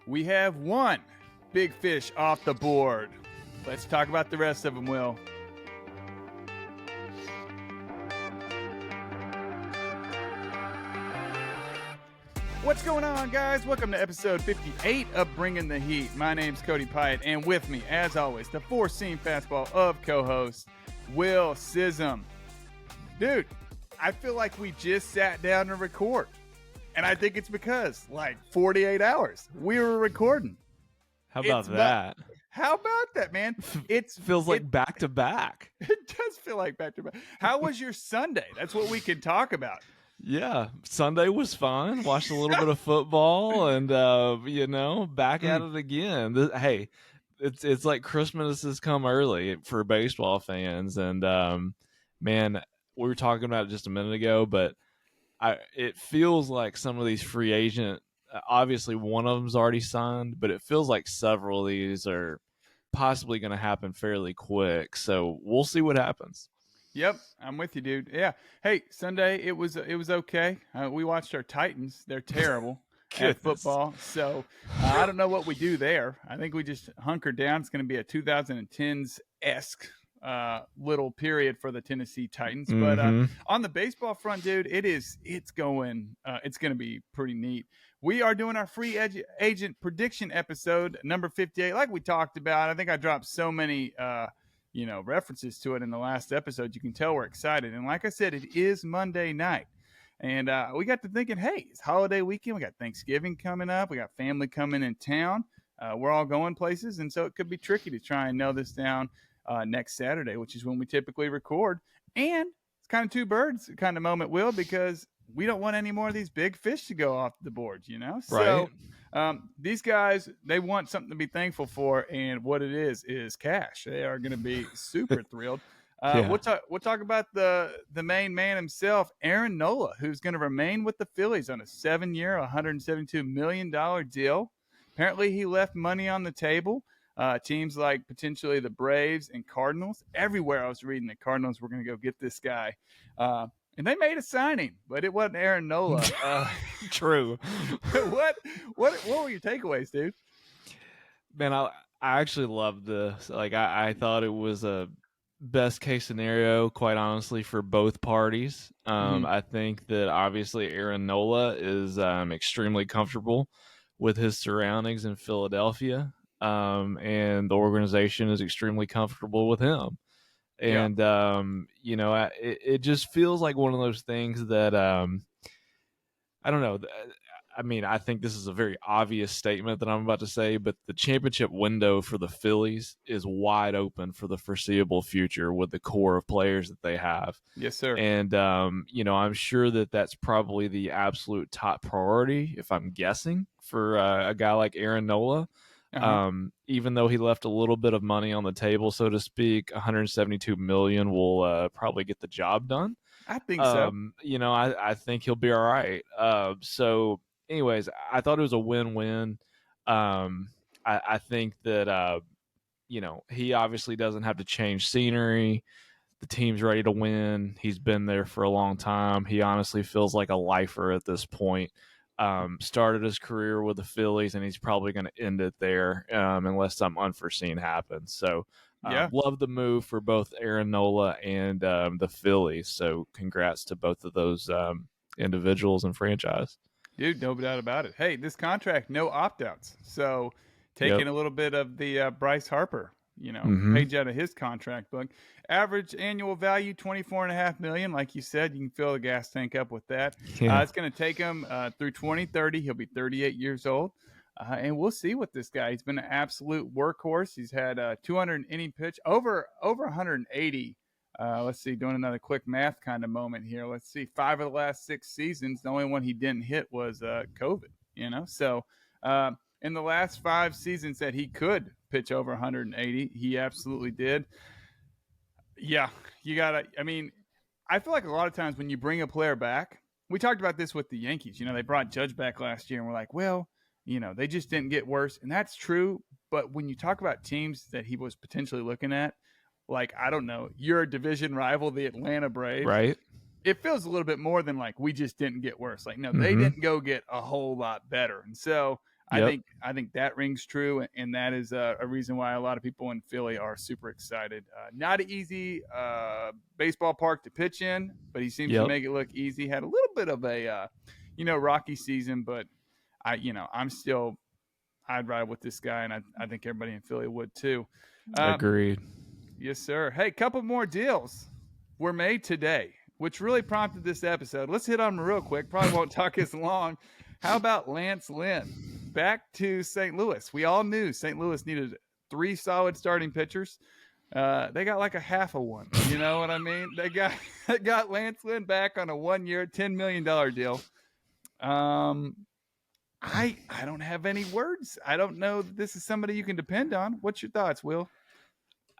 We have one big fish off the board. Let's talk about the rest of them, Will. What's going on, guys? Welcome to episode 58 of Bringing the Heat. My name's Cody Pyatt, and with me, as always, the four-seam fastball of co-host Will Sism. Dude, I feel like we just sat down to record, and I think it's because, 48 hours, we were recording. How about that? How about that, man? It feels like back to back. It does feel like back to back. How was your Sunday? That's what we can talk about. Yeah, Sunday was fun. Watched a little bit of football, and back at it again. Hey, it's like Christmas has come early for baseball fans, and man, we were talking about it just a minute ago, but it feels like some of these free agent. Obviously, one of them's already signed, but it feels like several of these are possibly going to happen fairly quick. So we'll see what happens. Yep, I'm with you, dude. Yeah. Hey, Sunday it was okay. We watched our Titans. They're terrible at football. So I don't know what we do there. I think we just hunker down. It's going to be a 2010s-esque little period for the Tennessee Titans. But on the baseball front, dude, it's going to be pretty neat. We are doing our free agent prediction episode number 58, like we talked about. I think I dropped so many references to it in the last episode. You can tell we're excited. And like I said, it is Monday night. And we got to thinking, hey, it's holiday weekend. We got Thanksgiving coming up. We got family coming in town. We're all going places. And so it could be tricky to try and nail this down next Saturday, which is when we typically record. And it's kind of two birds kind of moment, Will, because we don't want any more of these big fish to go off the board, Right. So these guys, they want something to be thankful for, and what it is cash. They are going to be super thrilled. Yeah. We'll talk about the main man himself, Aaron Nola, who's going to remain with the Phillies on a 7-year, $172 million deal. Apparently, he left money on the table. Teams like potentially the Braves and Cardinals. Everywhere I was reading the Cardinals were going to go get this guy. And they made a signing, but it wasn't Aaron Nola. True. What were your takeaways, dude? Man, I actually loved this. I thought it was a best case scenario, quite honestly, for both parties. I think that obviously Aaron Nola is extremely comfortable with his surroundings in Philadelphia, and the organization is extremely comfortable with him. And, it just feels like one of those things that, I don't know. I mean, I think this is a very obvious statement that I'm about to say, but the championship window for the Phillies is wide open for the foreseeable future with the core of players that they have. Yes, sir. And, I'm sure that that's probably the absolute top priority, if I'm guessing, for a guy like Aaron Nola. Even though he left a little bit of money on the table, so to speak, $172 million will probably get the job done. I think so. I think he'll be all right. So anyways, I thought it was a win-win. I think that, he obviously doesn't have to change scenery. The team's ready to win. He's been there for a long time. He honestly feels like a lifer at this point. Started his career with the Phillies, and he's probably going to end it there unless something unforeseen happens. So love the move for both Aaron Nola and the Phillies. So congrats to both of those individuals and franchise. Dude, no doubt about it. Hey, this contract, no opt-outs. So taking a little bit of the Bryce Harper, page out of his contract book. Average annual value, $24.5 million. Like you said, you can fill the gas tank up with that. Yeah. It's going to take him through 2030. He'll be 38 years old. And we'll see with this guy. He's been an absolute workhorse. He's had 200 inning pitch, over 180. Let's see, doing another quick math kind of moment here. Let's see, 5 of the last 6 seasons, the only one he didn't hit was COVID, So in the last 5 seasons that he could pitch over 180, he absolutely did. Yeah, I feel like a lot of times when you bring a player back, we talked about this with the Yankees. They brought Judge back last year, and we're like, well, they just didn't get worse. And that's true. But when you talk about teams that he was potentially looking at, like, I don't know, your division rival, the Atlanta Braves. Right. It feels a little bit more than like we just didn't get worse. Like, no, they didn't go get a whole lot better. And so Yep. I think that rings true, and that is a reason why a lot of people in Philly are super excited. Not an easy baseball park to pitch in, but he seems to Yep. make it look easy. Had a little bit of a rocky season, but I'd ride with this guy, and I think everybody in Philly would too. Agreed. Yes, sir. Hey, couple more deals were made today, which really prompted this episode. Let's hit on them real quick. Probably won't talk as long. How about Lance Lynn? Back to St. Louis. We all knew St. Louis needed 3 solid starting pitchers. They got like a half of one. You know what I mean? They got Lance Lynn back on a 1-year, $10 million deal. I don't have any words. I don't know that this is somebody you can depend on. What's your thoughts, Will?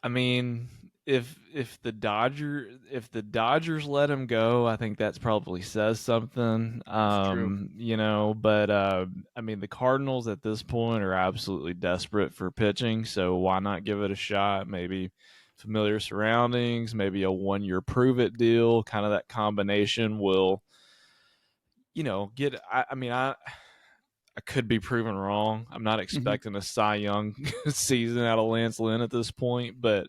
I mean, if the Dodgers let him go, I think that's probably says something. True. But I mean, the Cardinals at this point are absolutely desperate for pitching, so why not give it a shot? Maybe familiar surroundings, maybe a 1-year prove it deal, kind of that combination will, get. I could be proven wrong. I'm not expecting a Cy Young season out of Lance Lynn at this point, but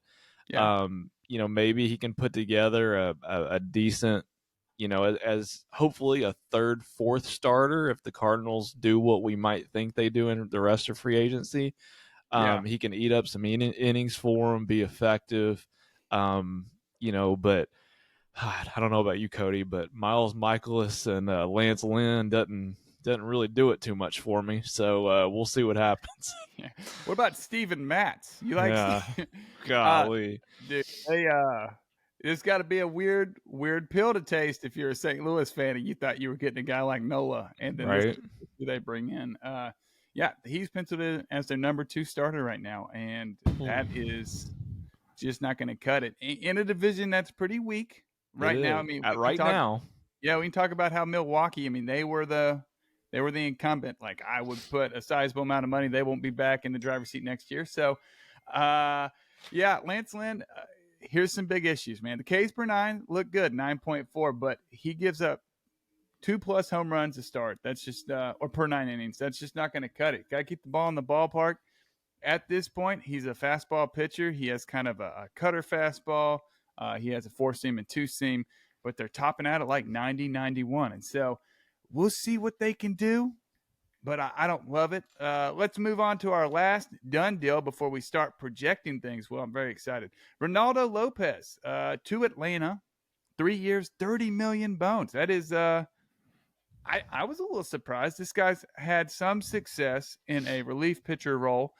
Yeah. maybe he can put together a decent, as hopefully a third, fourth starter if the Cardinals do what we might think they do in the rest of free agency. Yeah. He can eat up some innings for him, be effective. But I don't know about you, Cody, but Miles Michaelis and Lance Lynn doesn't really do it too much for me. So we'll see what happens. Yeah. What about Steven Matz? You like Yeah. Golly. dude, it's got to be a weird pill to taste if you're a St. Louis fan and you thought you were getting a guy like Nola, and then Right. this who they bring in. He's penciled in as their number 2 starter right now, and that is just not going to cut it in a division that's pretty weak right now. I mean, now. Yeah, we can talk about how Milwaukee. I mean, they were the incumbent. Like, I would put a sizable amount of money. They won't be back in the driver's seat next year. So, Lance Lynn, here's some big issues, man. The Ks per 9 look good, 9.4, but he gives up 2+ home runs to start. That's just, or per 9 innings. That's just not going to cut it. Got to keep the ball in the ballpark. At this point, he's a fastball pitcher. He has kind of a cutter fastball. He has a 4-seam and 2-seam, but they're topping out at like 90, 91. And so we'll see what they can do, but I don't love it. Let's move on to our last done deal before we start projecting things. Well, I'm very excited. Ronaldo Lopez to Atlanta, 3 years, 30 million bones. That is, I was a little surprised. This guy's had some success in a relief pitcher role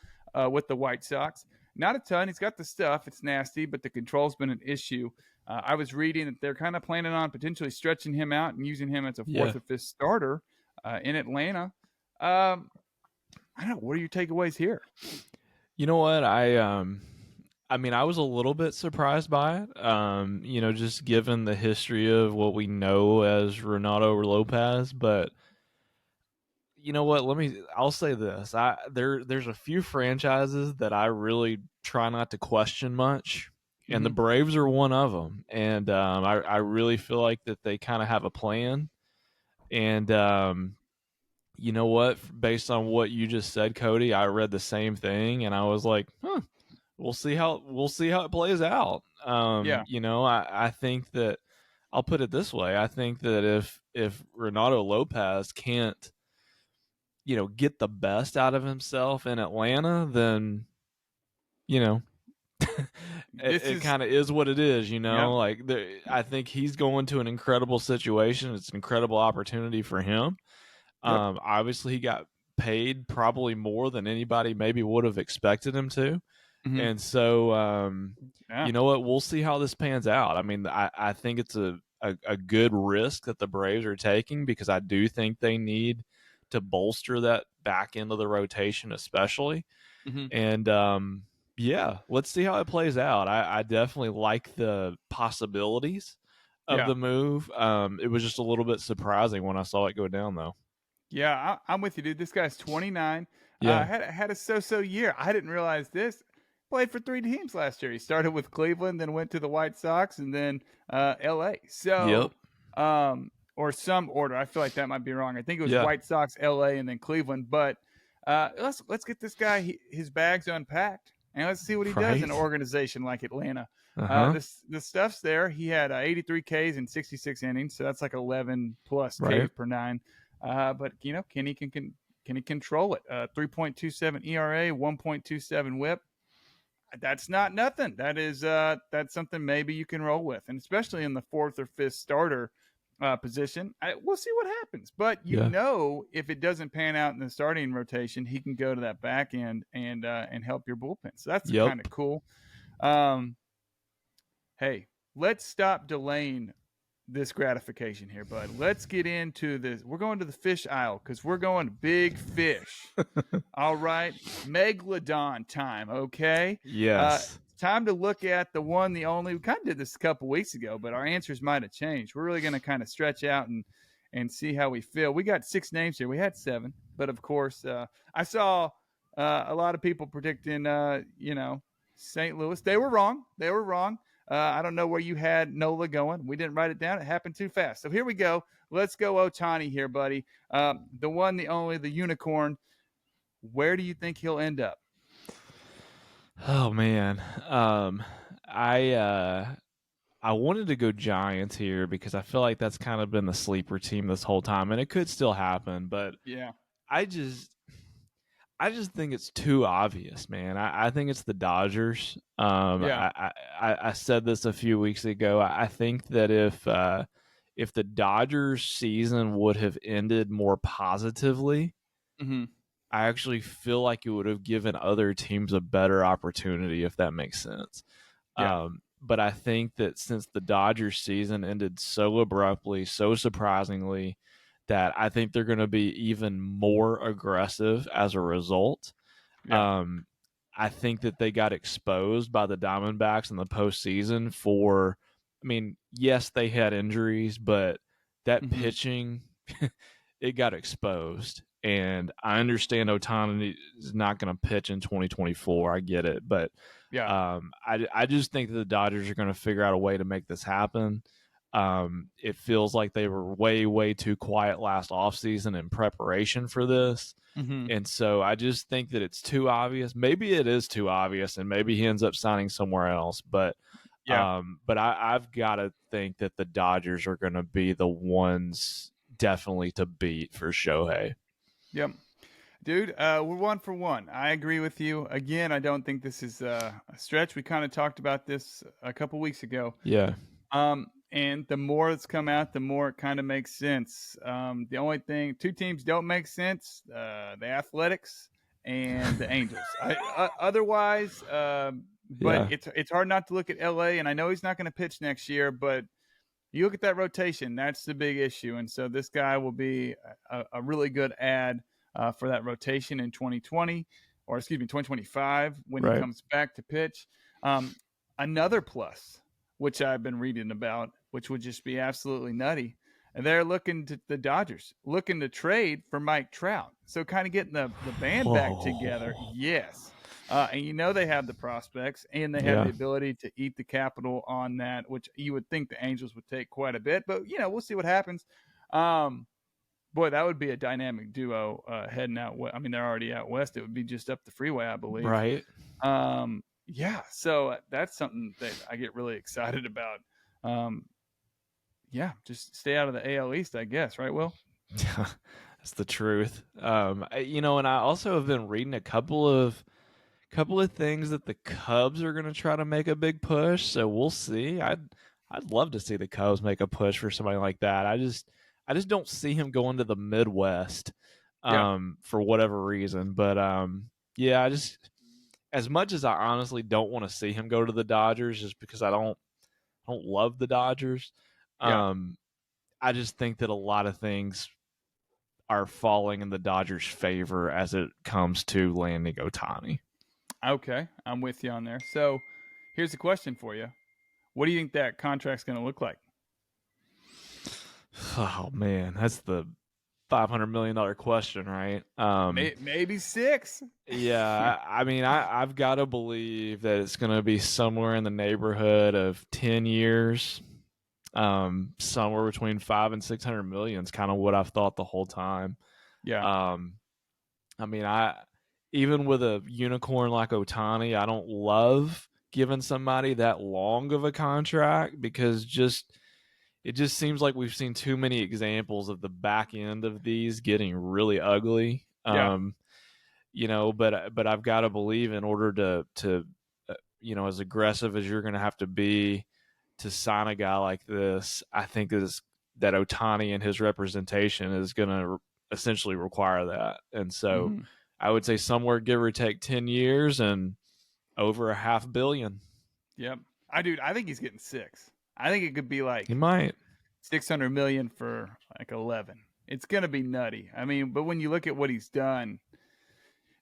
with the White Sox. Not a ton. He's got the stuff. It's nasty, but the control's been an issue. I was reading that they're kind of planning on potentially stretching him out and using him as a 4th or 5th starter in Atlanta. I don't know. What are your takeaways here? You know what? I was a little bit surprised by it. Just given the history of what we know as Ronaldo Lopez, but you know what? I'll say this. There's a few franchises that I really try not to question much, and the Braves are one of them. And I really feel like that they kind of have a plan. And you know what? Based on what you just said, Cody, I read the same thing, and I was like, we'll see how it plays out. I think that I'll put it this way. I think that if Ronaldo Lopez can't get the best out of himself in Atlanta, then it kind of is what it is. I think he's going to an incredible situation. It's an incredible opportunity for him. Obviously he got paid probably more than anybody maybe would have expected him to. And so you know what, we'll see how this pans out. I mean, I think it's a good risk that the Braves are taking, because I do think they need to bolster that back end of the rotation, especially. And let's see how it plays out. I definitely like the possibilities of the move. It was just a little bit surprising when I saw it go down, though. Yeah, I'm with you, dude. This guy's 29. Yeah. Had a so-so year. I didn't realize this. Played for 3 teams last year. He started with Cleveland, then went to the White Sox, and then L.A. So, or some order. I feel like that might be wrong. I think it was White Sox, L.A., and then Cleveland. But Let's get this guy his bags unpacked, and let's see what he does in an Right. organization like Atlanta. Uh-huh. The stuff's there. He had 83 Ks in 66 innings, so that's like 11 plus Right. Ks per nine. But can he control it? 3.27 ERA, 1.27 WHIP. That's not nothing. That's something maybe you can roll with, and especially in the fourth or fifth starter position. We'll see what happens. But Yeah. if it doesn't pan out in the starting rotation, he can go to that back end and help your bullpen. So that's Yep. kind of cool. Um, hey, let's stop delaying this gratification here, bud. Let's get into this. We're going to the fish aisle because we're going to big fish. All right, Megalodon time. Okay. Yes. Time to look at the one, the only. We kind of did this a couple weeks ago, but our answers might have changed. We're really going to kind of stretch out and see how we feel. We got 6 names here. We had 7, but of course, I saw a lot of people predicting, St. Louis. They were wrong. I don't know where you had Nola going. We didn't write it down. It happened too fast. So here we go. Let's go Ohtani here, buddy. The one, the only, the unicorn. Where do you think he'll end up? Oh man. I wanted to go Giants here because I feel like that's kind of been the sleeper team this whole time, and it could still happen, but Yeah. I just think it's too obvious, man. I think it's the Dodgers. Yeah. I said this a few weeks ago. I think that if the Dodgers season would have ended more positively, Mm-hmm. I actually feel like it would have given other teams a better opportunity, if that makes sense. Yeah. But I think that since the Dodgers season ended so abruptly, so surprisingly, that I think they're going to be even more aggressive as a result. Yeah. Um, I think that they got exposed by the Diamondbacks in the postseason for, I mean, yes, they had injuries, but that Mm-hmm. pitching, it got exposed. And I understand Ohtani is not going to pitch in 2024. I get it. But Yeah. I just think that the Dodgers are going to figure out a way to make this happen. It feels like they were way, way too quiet last offseason in preparation for this. Mm-hmm. And so I just think that it's too obvious. Maybe it is too obvious, and maybe he ends up signing somewhere else. But Yeah. I've got to think that the Dodgers are going to be the ones definitely to beat for Shohei. Yep. Dude, we're 1 for 1. I agree with you. Again, I don't think this is a stretch. We kind of talked about this a couple weeks ago. Yeah. And the more it's come out, the more it kind of makes sense. The only thing, 2 teams don't make sense: the Athletics and the Angels. Otherwise, but Yeah. it's hard not to look at LA. And I know he's not going to pitch next year, but you look at that rotation. That's the big issue. And so this guy will be a really good add for that rotation in 2020, or excuse me, 2025 when he Right. comes back to pitch. Another plus, which I've been reading about, which would just be absolutely nutty. And they're looking to the Dodgers, looking to trade for Mike Trout. So kind of getting the band back together. Oh. Yes. And they have the prospects and they have Yeah. the ability to eat the capital on that, which you would think the Angels would take quite a bit. But, we'll see what happens. Boy, that would be a dynamic duo heading out. I mean, they're already out west. It would be just up the freeway, I believe. Right. Yeah, so that's something that I get really excited about. Yeah, just stay out of the AL East, I guess, right, Will? That's the truth. And I also have been reading a couple of things that the Cubs are going to try to make a big push. So we'll see. I'd love to see the Cubs make a push for somebody like that. I just don't see him going to the Midwest, Yeah. for whatever reason. But yeah, I just, as much as I honestly don't want to see him go to the Dodgers, just because I don't love the Dodgers. Yeah. I just think that a lot of things are falling in the Dodgers' favor as it comes to landing Ohtani. Okay, I'm with you on there. So here's a question for you. What do you think that contract's going to look like? Oh man, that's the $500 million question, right? Maybe 6. Yeah, I mean, I've got to believe that it's going to be somewhere in the neighborhood of 10 years. Somewhere between 500 and 600 million is kind of what I've thought the whole time. Yeah. I mean, even with a unicorn like Otani, I don't love giving somebody that long of a contract because it just seems like we've seen too many examples of the back end of these getting really ugly. Yeah. But I've got to believe in order to as aggressive as you're going to have to be to sign a guy like this, I think that Otani and his representation is going to essentially require that. And so Mm-hmm. I would say somewhere give or take 10 years and over $500 million. Yep. I think he's getting 6. I think it could be He like might. 600 million for like 11. It's going to be nutty. I mean, but when you look at what he's done,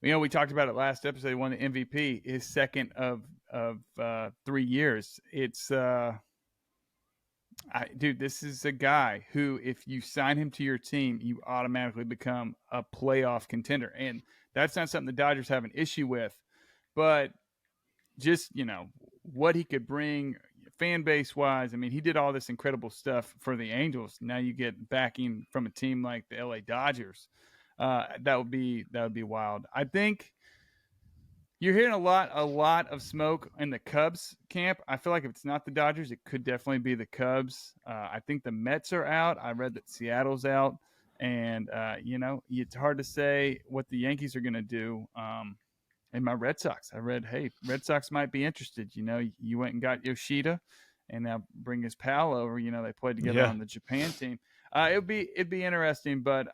we talked about it last episode. He won the MVP, his second of 3 years. It's dude, this is a guy who, if you sign him to your team, you automatically become a playoff contender, and that's not something the Dodgers have an issue with. But just what he could bring fan base wise. I mean, he did all this incredible stuff for the Angels. Now you get backing from a team like the LA Dodgers. That would be wild. I think you're hearing a lot of smoke in the Cubs camp. I feel like if it's not the Dodgers, it could definitely be the Cubs. I think the Mets are out. I read that Seattle's out, and it's hard to say what the Yankees are going to do. And my Red Sox, I read, hey, Red Sox might be interested. You went and got Yoshida, and now bring his pal over. They played together on the Japan team. It'd be interesting, but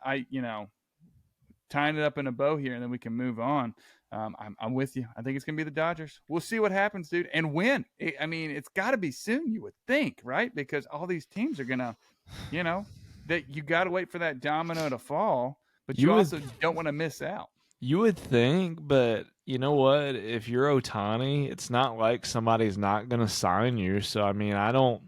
tying it up in a bow here, and then we can move on. I'm with you. I think it's gonna be the Dodgers. We'll see what happens, dude, and when. It's got to be soon. You would think, right? Because all these teams are gonna, that you got to wait for that domino to fall, but you also don't want to miss out. You would think, but you know what? If you're Otani, it's not like somebody's not going to sign you. So I mean, I don't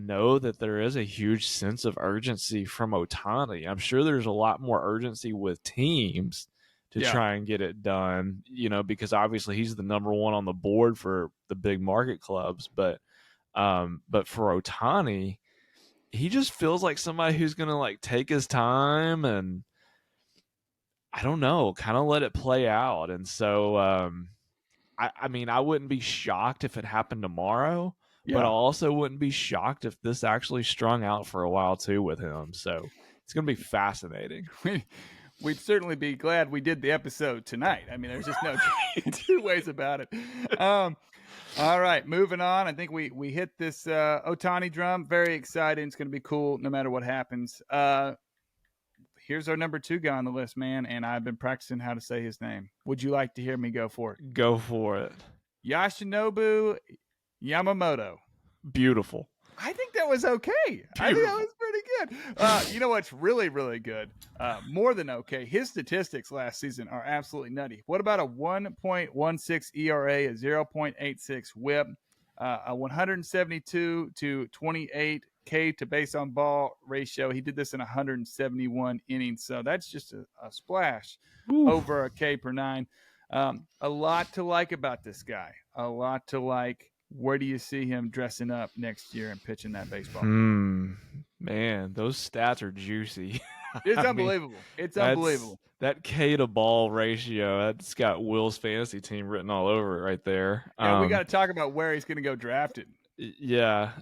know that there is a huge sense of urgency from Otani. I'm sure there's a lot more urgency with teams to try and get it done, because obviously he's the number one on the board for the big market clubs. But for Otani, he just feels like somebody who's going to like take his time and I don't know, kind of let it play out. And so, I mean, I wouldn't be shocked if it happened tomorrow, but I also wouldn't be shocked if this actually strung out for a while too with him. So it's going to be fascinating. We'd certainly be glad we did the episode tonight. I mean, there's just no two ways about it. All right, moving on. I think we hit this Otani drum. Very exciting. It's going to be cool no matter what happens. Here's our number 2 guy on the list, man, and I've been practicing how to say his name. Would you like to hear me go for it? Go for it. Yoshinobu Yamamoto. Beautiful. I think that was okay. Beautiful. I think that was pretty good. You know what's really, really good? More than okay. His statistics last season are absolutely nutty. What about a 1.16 ERA, a 0.86 WHIP, a 172 to 28 K to base on ball ratio? He did this in 171 innings, so that's just a splash. Ooh. Over a K per 9. A lot to like about this guy. A lot to like. Where do you see him dressing up next year and pitching that baseball? Man, those stats are juicy. It's unbelievable. It's unbelievable. That K to ball ratio, that's got Will's fantasy team written all over it right there. Yeah, we got to talk about where he's going to go drafted. Yeah.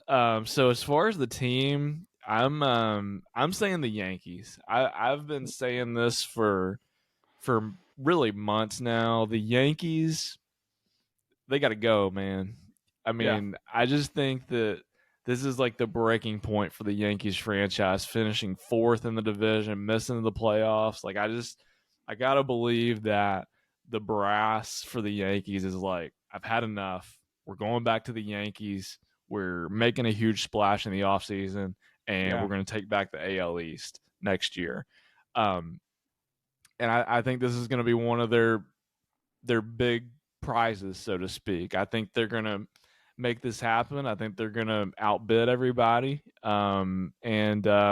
So as far as the team, I'm saying the Yankees. I've been saying this for really months now. The Yankees, they got to go, man. I mean, I just think that this is like the breaking point for the Yankees franchise, finishing 4th in the division, missing the playoffs. Like, I got to believe that the brass for the Yankees is like, I've had enough. We're going back to the Yankees. We're making a huge splash in the offseason, and we're going to take back the AL East next year. And I think this is going to be one of their big prizes, so to speak. I think they're going to make this happen. I think they're going to outbid everybody. I think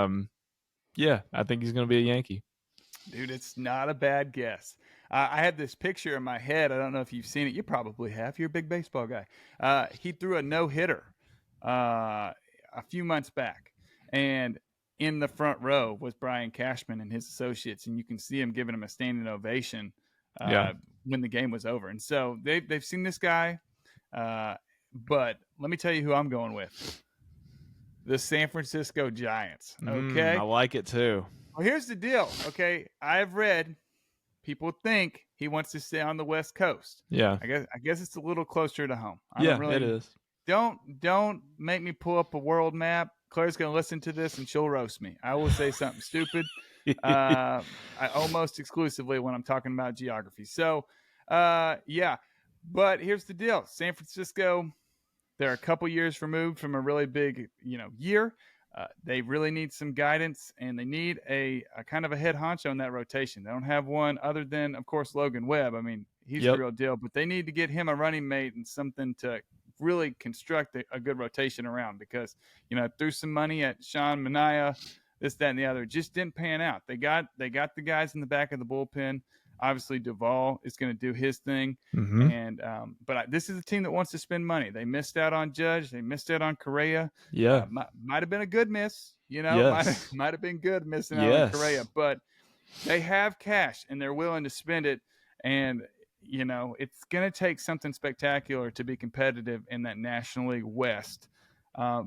he's going to be a Yankee. Dude, it's not a bad guess. I had this picture in my head. I don't know if you've seen it. You probably have. You're a big baseball guy. He threw a no-hitter a few months back. And in the front row was Brian Cashman and his associates, and you can see him giving him a standing ovation Yeah. when the game was over. And so they've seen this guy, but let me tell you who I'm going with: the San Francisco Giants. Okay, I like it too. well, here's the deal. Okay, I've read people think he wants to stay on the West Coast. Yeah. I guess it's a little closer to home. It is. Don't make me pull up a world map. Claire's gonna listen to this and she'll roast me. I will say something stupid. I almost exclusively when I'm talking about geography. So yeah. But here's the deal. San Francisco, they're a couple years removed from a really big, year. They really need some guidance, and they need a kind of a head honcho in that rotation. They don't have one other than, of course, Logan Webb. I mean, he's the real deal, but they need to get him a running mate and something to really construct a good rotation around because, threw some money at Sean Manaea, this, that, and the other. It just didn't pan out. They got the guys in the back of the bullpen. Obviously, Duvall is going to do his thing, and but this is a team that wants to spend money. They missed out on Judge. They missed out on Correa. Yeah, might have been a good miss. Yes. Might have been good missing out on Correa, but they have cash and they're willing to spend it. And it's going to take something spectacular to be competitive in that National League West. I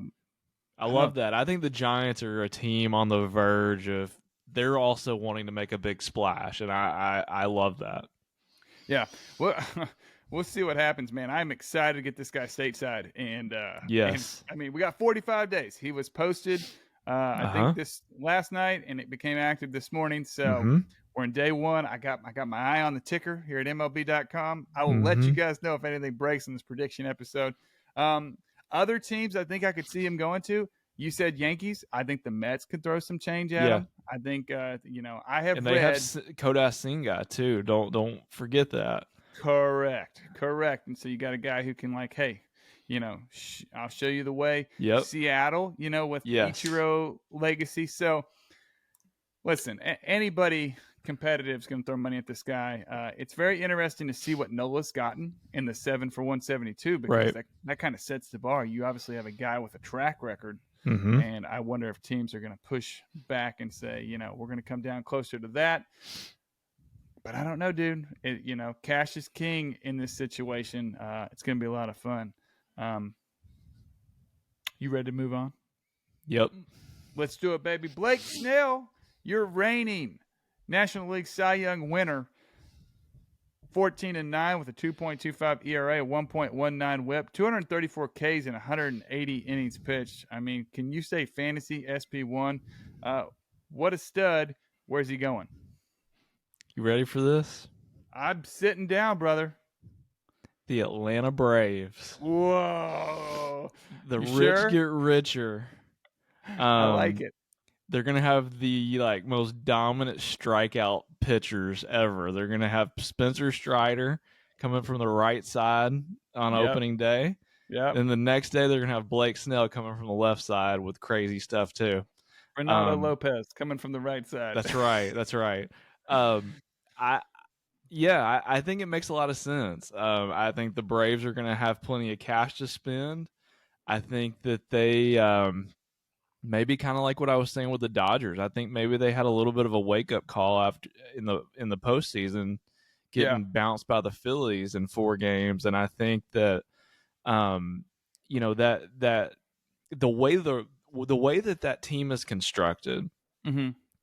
love that. I think the Giants are a team on the verge of. They're also wanting to make a big splash, and I love that. Yeah, well, we'll see what happens, man. I'm excited to get this guy stateside, and yes, and, I mean we got 45 days. He was posted, I think this last night, and it became active this morning. So we're in day one. I got my eye on the ticker here at MLB.com. I will let you guys know if anything breaks in this prediction episode. Other teams, I think I could see him going to. You said Yankees. I think the Mets could throw some change at him. I think I have and read. They have Kodas Singa too. Don't forget that. Correct. And so you got a guy who can hey, I'll show you the way. Yep. Seattle, with Ichiro legacy. So listen, anybody competitive is going to throw money at this guy. It's very interesting to see what Nola's gotten in the 7 for 172 because that kind of sets the bar. You obviously have a guy with a track record. And I wonder if teams are going to push back and say, we're going to come down closer to that. But I don't know, dude. Cash is king in this situation. It's going to be a lot of fun. You ready to move on? Yep. Let's do it, baby. Blake Snell, you're reigning National League Cy Young winner. 14-9 with a 2.25 ERA, a 1.19 WHIP, 234 Ks and 180 innings pitched. I mean, can you say fantasy SP1? What a stud. Where's he going? You ready for this? I'm sitting down, brother. The Atlanta Braves. Whoa. The rich get richer. I like it. They're going to have the most dominant strikeout pitchers ever. They're going to have Spencer Strider coming from the right side on opening day. Yeah. And the next day they're going to have Blake Snell coming from the left side with crazy stuff too. Renato Lopez coming from the right side. That's right. I think it makes a lot of sense. I think the Braves are going to have plenty of cash to spend. I think that they maybe kind of like what I was saying with the Dodgers. I think maybe they had a little bit of a wake up call after in the postseason, getting bounced by the Phillies in 4 games, and I think that that the way that team is constructed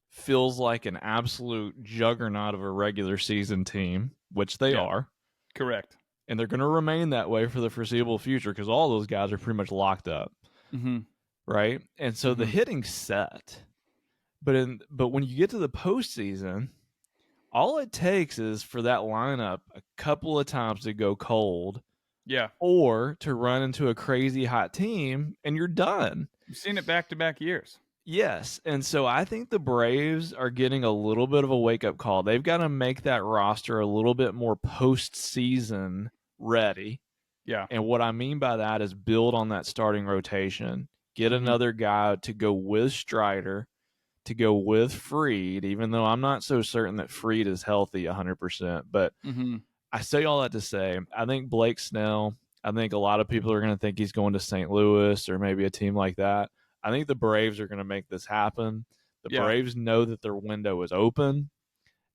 feels like an absolute juggernaut of a regular season team, which they are. Correct. And they're going to remain that way for the foreseeable future because all those guys are pretty much locked up. Right. And so the hitting's set. But when you get to the postseason, all it takes is for that lineup a couple of times to go cold. Yeah. Or to run into a crazy hot team and you're done. You've seen it back-to-back years. Yes. And so I think the Braves are getting a little bit of a wake-up call. They've got to make that roster a little bit more postseason ready. Yeah. And what I mean by that is build on that starting rotation. Get another guy to go with Strider, to go with Fried, even though I'm not so certain that Fried is healthy 100%. But I say all that to say, I think Blake Snell, I think a lot of people are going to think he's going to St. Louis or maybe a team like that. I think the Braves are going to make this happen. The Yeah. Braves know that their window is open,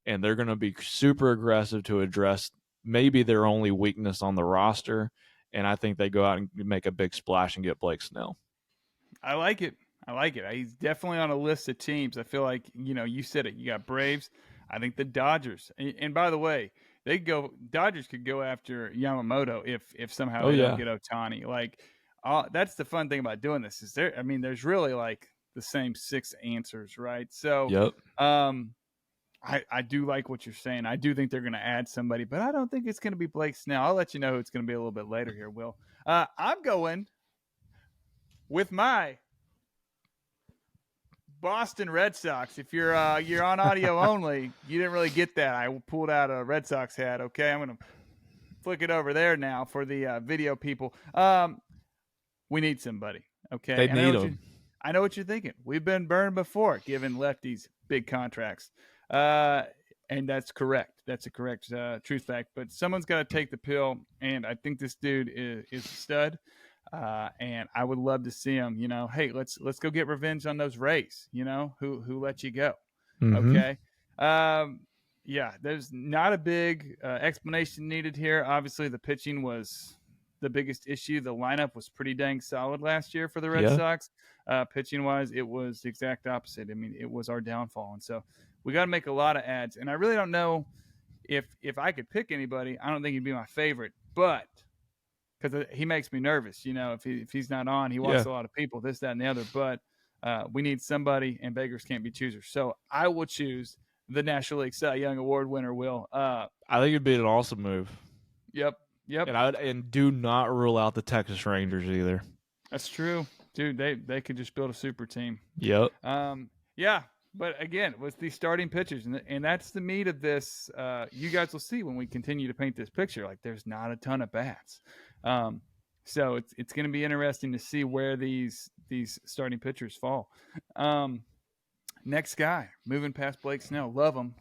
and they're going to be super aggressive to address maybe their only weakness on the roster. And I think they go out and make a big splash and get Blake Snell. I like it. I like it. He's definitely on a list of teams. I feel like, you said it. You got Braves. I think the Dodgers. And by the way, Dodgers could go after Yamamoto if somehow they don't get Ohtani. Like, that's the fun thing about doing this is there's really like the same 6 answers, right? So, Yep. I do like what you're saying. I do think they're going to add somebody, but I don't think it's going to be Blake Snell. I'll let you know who it's going to be a little bit later here, Will. I'm going with my Boston Red Sox. If you're on audio only, you didn't really get that. I pulled out a Red Sox hat. Okay, I'm going to flick it over there now for the video people. We need somebody. Okay, they need them. I know what you're thinking. We've been burned before, giving lefties big contracts. And that's correct. That's a correct truth fact. But someone's got to take the pill, and I think this dude is a stud. And I would love to see him. Hey, let's go get revenge on those Rays. Who let you go? Mm-hmm. Okay. Yeah, there's not a big explanation needed here. Obviously, the pitching was the biggest issue. The lineup was pretty dang solid last year for the Red Sox. Pitching wise, it was the exact opposite. I mean, it was our downfall, and so we got to make a lot of ads. And I really don't know if I could pick anybody. I don't think he'd be my favorite, but because he makes me nervous. If he's not on, he wants a lot of people, this, that, and the other. But we need somebody, and beggars can't be choosers. So I will choose the National League Cy Young Award winner. Will I think it'd be an awesome move. Yep. And do not rule out the Texas Rangers either. That's true, dude. They could just build a super team. Yep. Yeah. But again, with these starting pitchers, and that's the meat of this. You guys will see when we continue to paint this picture. Like, there's not a ton of bats, so it's going to be interesting to see where these starting pitchers fall. Next guy, moving past Blake Snell, love him.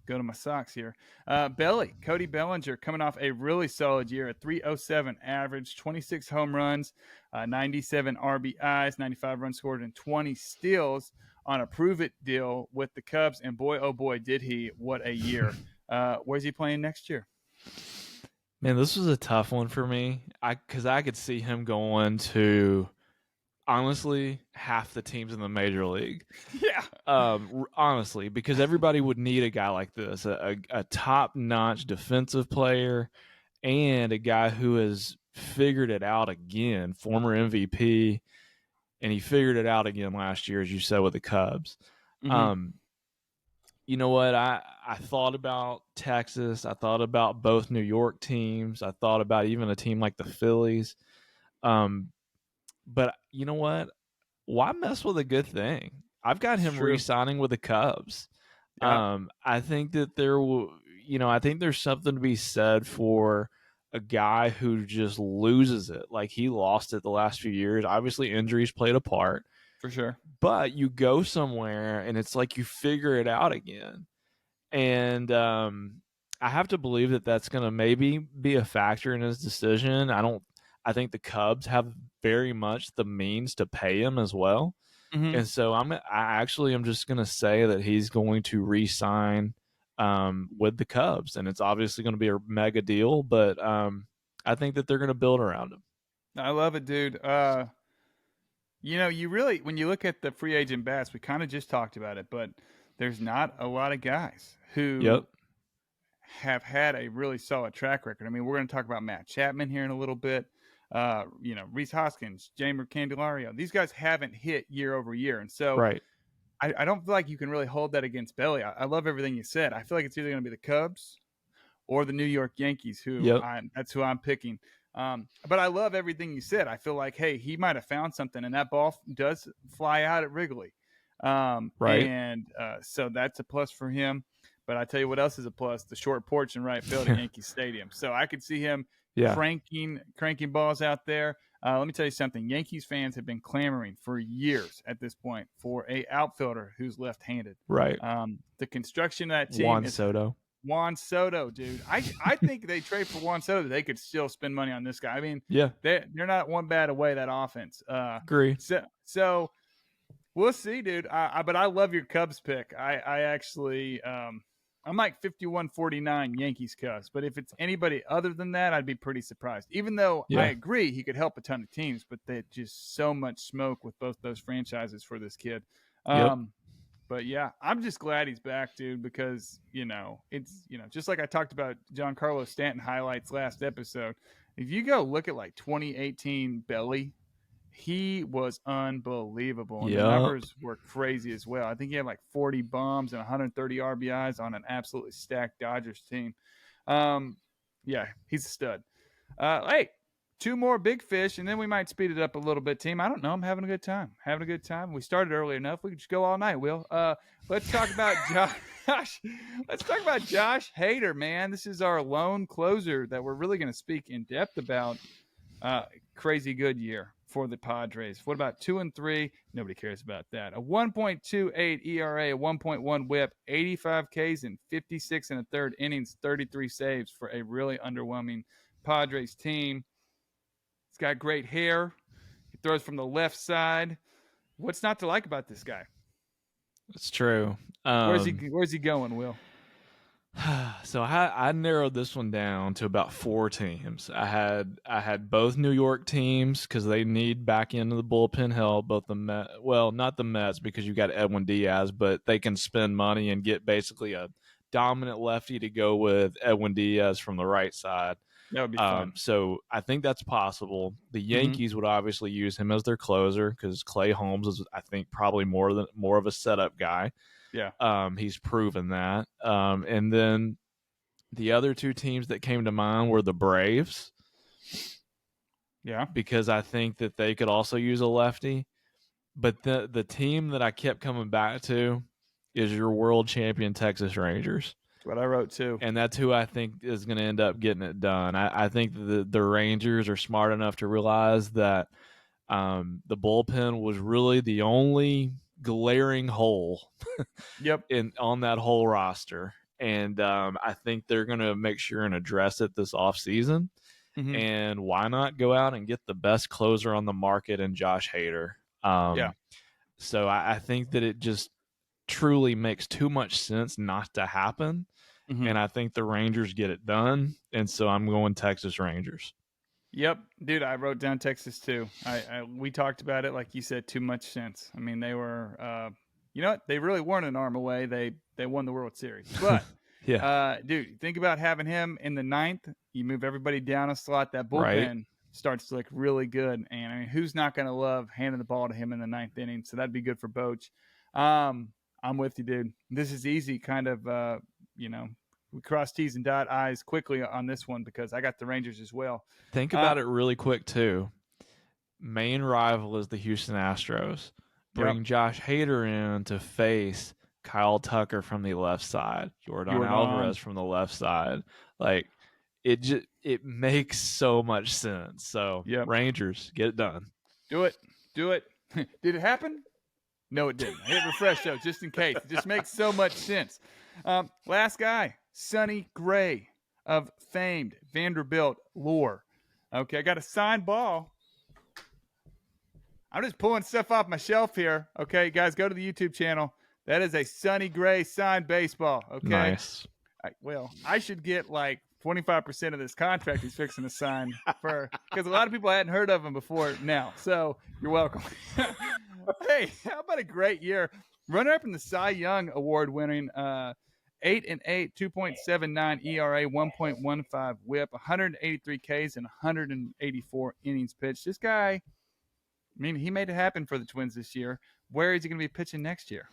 Go to my Sox here. Cody Bellinger, coming off a really solid year, a 3.07 average, 26 home runs, 97 RBIs, 95 runs scored, and 20 steals on a prove-it deal with the Cubs. And boy, oh boy, did he! What a year! Where's he playing next year? Man, this was a tough one for me. Because I could see him going to, honestly, half the teams in the major league. Yeah. Honestly, because everybody would need a guy like this, a top-notch defensive player, and a guy who has figured it out again, former MVP. And he figured it out again last year, as you said, with the Cubs. Mm-hmm. You know what? I thought about Texas. I thought about both New York teams. I thought about even a team like the Phillies. But you know what? Why mess with a good thing? I've got him re-signing with the Cubs. Yeah. I think that I think there's something to be said for a guy who just loses it. Like, he lost it the last few years. Obviously, injuries played a part. For sure. But you go somewhere, and it's like you figure it out again. And I have to believe that that's going to maybe be a factor in his decision. I think the Cubs have very much the means to pay him as well. Mm-hmm. And so I'm just going to say that he's going to re-sign with the Cubs, and it's obviously going to be a mega deal, but I think that they're going to build around him. I love it, dude. You really, when you look at the free agent bats, we kind of just talked about it, but there's not a lot of guys who have had a really solid track record. I mean, we're going to talk about Matt Chapman here in a little bit. Rhys Hoskins, Jeimer Candelario. These guys haven't hit year over year, and so right. I don't feel like you can really hold that against Belly. I love everything you said. I feel like it's either going to be the Cubs or the New York Yankees, that's who I'm picking. But I love everything you said. I feel like, hey, he might have found something, and that ball does fly out at Wrigley. Right. And so that's a plus for him. But I tell you what else is a plus: the short porch in right field at Yankee Stadium. So I could see him cranking balls out there. Let me tell you something. Yankees fans have been clamoring for years at this point for a outfielder who's left-handed. Right. The construction of that team Juan Soto, dude. I think they trade for Juan Soto. They could still spend money on this guy. I mean, they're not one bat away, that offense. Agree. So We'll see, dude. But I love your Cubs pick. I actually, I'm like 51-49 Yankees Cubs. But if it's anybody other than that, I'd be pretty surprised. Even though I Yeah. agree he could help a ton of teams, but there's just so much smoke with both those franchises for this kid. Yep. But yeah, I'm just glad he's back, dude, because, it's, just like I talked about Giancarlo Stanton highlights last episode. If you go look at like 2018 Belly, he was unbelievable. And the Yep. numbers were crazy as well. I think he had like 40 bombs and 130 RBIs on an absolutely stacked Dodgers team. Yeah, he's a stud. Hey, two more big fish, and then we might speed it up a little bit, team. I don't know. I'm having a good time. We started early enough. We could just go all night, Will. Let's talk about Josh. Let's talk about Josh Hader, man. This is our lone closer that we're really going to speak in depth about. Crazy good year for the Padres. What about 2-3? Nobody cares about that. A 1.28 ERA, a 1.1 WHIP, 85 Ks in 56 and a third innings, 33 saves for a really underwhelming Padres team. He's got great hair. He throws from the left side. What's not to like about this guy? It's true. Where's he going, Will? So I narrowed this one down to about 4 teams. I had both New York teams because they need back into the bullpen help. Both the Mets, well, not the Mets because you got Edwin Diaz, but they can spend money and get basically a dominant lefty to go with Edwin Diaz from the right side. That would be fun. So I think that's possible. The Yankees would obviously use him as their closer because Clay Holmes is, I think, probably more of a setup guy. Yeah. He's proven that. And then the other 2 teams that came to mind were the Braves. Yeah. Because I think that they could also use a lefty. But the team that I kept coming back to is your world champion Texas Rangers. That's what I wrote too. And that's who I think is going to end up getting it done. I think the Rangers are smart enough to realize that the bullpen was really the only glaring hole on that whole roster. And I think they're going to make sure and address it this offseason. And why not go out and get the best closer on the market in Josh Hader? So I think that it just truly makes too much sense not to happen. And I think the Rangers get it done. And so I'm going Texas Rangers. Yep, dude, I wrote down Texas too. We talked about it, like you said, too much sense. I mean, they were, you know what? They really weren't an arm away. They won the World Series. But, dude, think about having him in the 9th. You move everybody down a slot. That bullpen starts to look really good. And, I mean, who's not going to love handing the ball to him in the 9th inning? So that'd be good for Boch. I'm with you, dude. This is easy, kind of, we cross T's and dot I's quickly on this one because I got the Rangers as well. Think about it really quick, too. Main rival is the Houston Astros. Bring Josh Hader in to face Kyle Tucker from the left side, Jordan Alvarez from the left side. Like, it makes so much sense. So, Rangers, get it done. Do it. Did it happen? No, it didn't. I hit refresh, though, just in case. It just makes so much sense. Last guy. Sonny Gray of famed Vanderbilt lore. Okay, I got a signed ball. I'm just pulling stuff off my shelf here. Okay, guys, go to the YouTube channel. That is a Sonny Gray signed baseball. Okay. Nice. I should get like 25% of this contract he's fixing to sign because a lot of people hadn't heard of him before now. So you're welcome. Hey, how about a great year? Runner up in the Cy Young Award winning 8-8, 2.79 ERA, 1.15 WHIP, 183 Ks, and 184 innings pitched. This guy, I mean, he made it happen for the Twins this year. Where is he going to be pitching next year?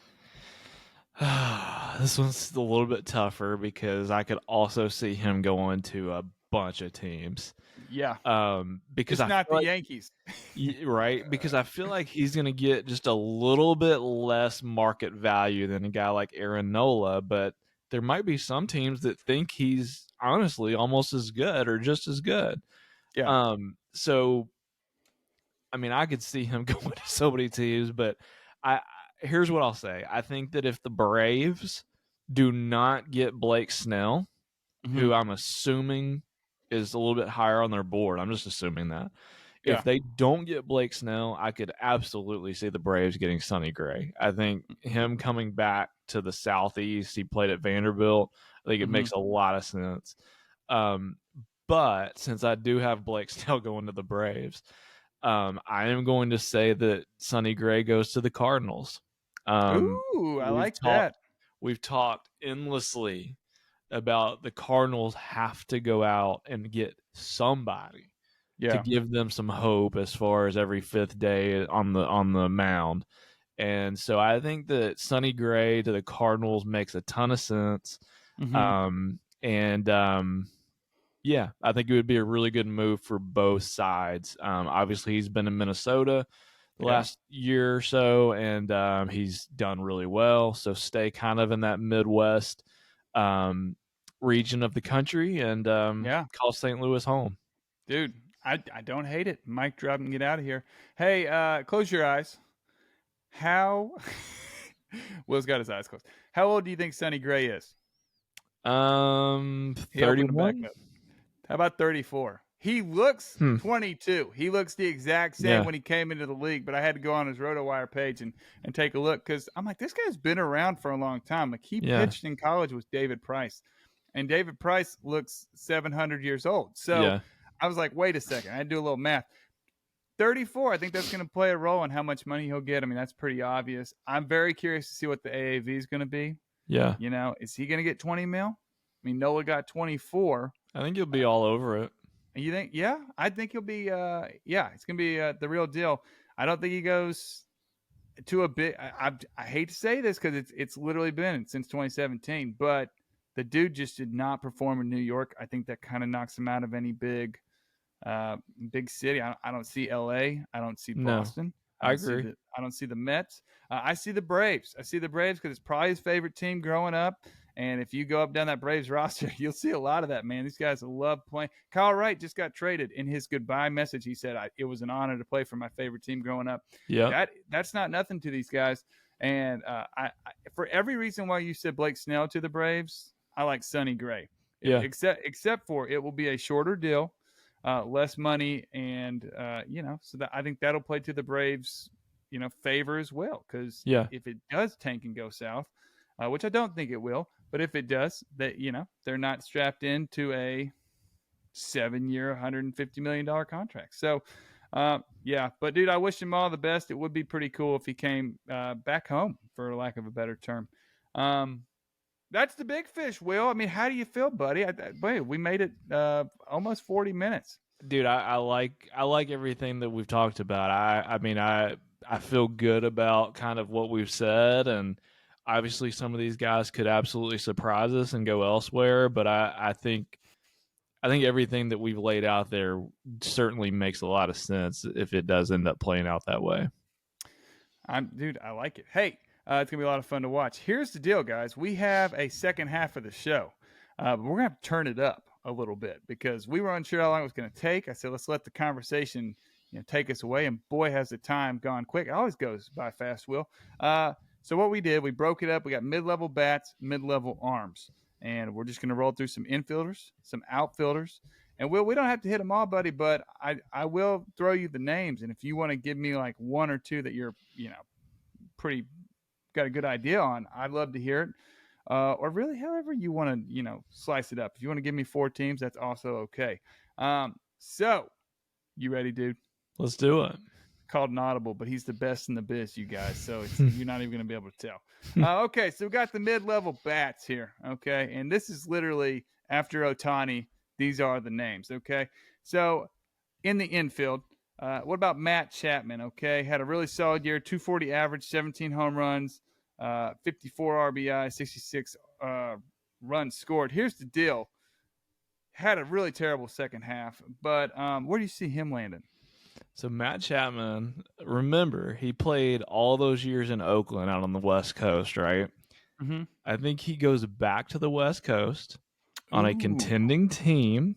This one's a little bit tougher because I could also see him going to a bunch of teams. Yeah. Because it's not the Yankees. Right? Because I feel like he's going to get just a little bit less market value than a guy like Aaron Nola, but there might be some teams that think he's honestly almost as good or just as good. Yeah. So, I mean, I could see him going to so many teams, but here's what I'll say. I think that if the Braves do not get Blake Snell, who I'm assuming is a little bit higher on their board, I'm just assuming that. if Yeah. they don't get Blake Snell, I could absolutely see the Braves getting Sonny Gray. I think him coming back to the Southeast, he played at Vanderbilt. I think it Mm-hmm. makes a lot of sense. Um, but since I do have Blake Snell going to the Braves, I am going to say that Sonny Gray goes to the Cardinals. Ooh, I We've like that. talked endlessly about the Cardinals have to go out and get somebody to Yeah. give them some hope as far as every fifth day on the mound. And so I think that Sonny Gray to the Cardinals makes a ton of sense. Mm-hmm. And yeah, I think it would be a really good move for both sides. Obviously, he's been in Minnesota the Yeah. last year or so, and he's done really well. So stay kind of in that Midwest um, region of the country and Yeah. call St. Louis home. Dude, I don't hate it. Mic drop and get out of here. Hey, close your eyes. How Will's got his eyes closed. How old do you think Sonny Gray is? He opened it back 31. up. How about 34? He looks Hmm. 22. He looks the exact same Yeah. when he came into the league, but I had to go on his RotoWire page and take a look because I'm like, this guy's been around for a long time. Like he Yeah. pitched in college with David Price, and David Price looks 700 years old. So Yeah. I was like, wait a second. I had to do a little math. 34, I think that's going to play a role in how much money he'll get. I mean, that's pretty obvious. I'm very curious to see what the AAV is going to be. Yeah. You know, is he going to get 20 mil? I mean, Noah got 24. I think you'll be all over it. You think? Yeah, I think he'll be. Yeah, it's gonna be the real deal. I don't think he goes to a bit. I hate to say this because it's literally been since 2017, but the dude just did not perform in New York. I think that kind of knocks him out of any big city. I don't see L.A. I don't see No, Boston. I agree. I don't see the Mets. I see the Braves. I see the Braves because it's probably his favorite team growing up. And if you go up down that Braves roster, you'll see a lot of that, man. These guys love playing. Kyle Wright just got traded. In his goodbye message, he said, it was an honor to play for my favorite team growing up. Yeah. That's not nothing to these guys. And I for every reason why you said Blake Snell to the Braves, I like Sonny Gray. Yeah. Except for it will be a shorter deal, less money, and so that I think that'll play to the Braves, favor as well. Because if it does tank and go south, which I don't think it will, but if it does, that they're not strapped into a 7-year, $150 million contract. So, but dude, I wish him all the best. It would be pretty cool if he came back home, for lack of a better term. That's the big fish, Will. I mean, how do you feel, buddy? We made it almost 40 minutes. Dude, I like everything that we've talked about. I mean, I feel good about kind of what we've said, and obviously some of these guys could absolutely surprise us and go elsewhere, but I think everything that we've laid out there certainly makes a lot of sense if it does end up playing out that way. Dude, I like it. Hey, it's gonna be a lot of fun to watch. Here's the deal, guys. We have a second half of the show, but we're gonna have to turn it up a little bit because we were unsure how long it was gonna take. I said, let's let the conversation take us away, and boy, has the time gone quick. It always goes by fast, Will. So what we did, we broke it up. We got mid-level bats, mid-level arms, and we're just gonna roll through some infielders, some outfielders. And Will, we don't have to hit them all, buddy, but I will throw you the names, and if you want to give me like one or two that you're pretty got a good idea on, I'd love to hear it. Or really however you want to, slice it up. If you want to give me 4 teams, that's also okay. So you ready, dude? Let's do it. Called an audible, but he's the best in the biz, you guys. So you're not even going to be able to tell. Okay, so we got the mid-level bats here. Okay, and this is literally after Ohtani. These are the names. Okay, so in the infield, what about Matt Chapman? Okay, had a really solid year, 240 average, 17 home runs, 54 RBI, 66 runs scored. Here's the deal. Had a really terrible second half, but where do you see him landing? So Matt Chapman, remember, he played all those years in Oakland out on the West Coast, right? Mm-hmm. I think he goes back to the West Coast on a contending team,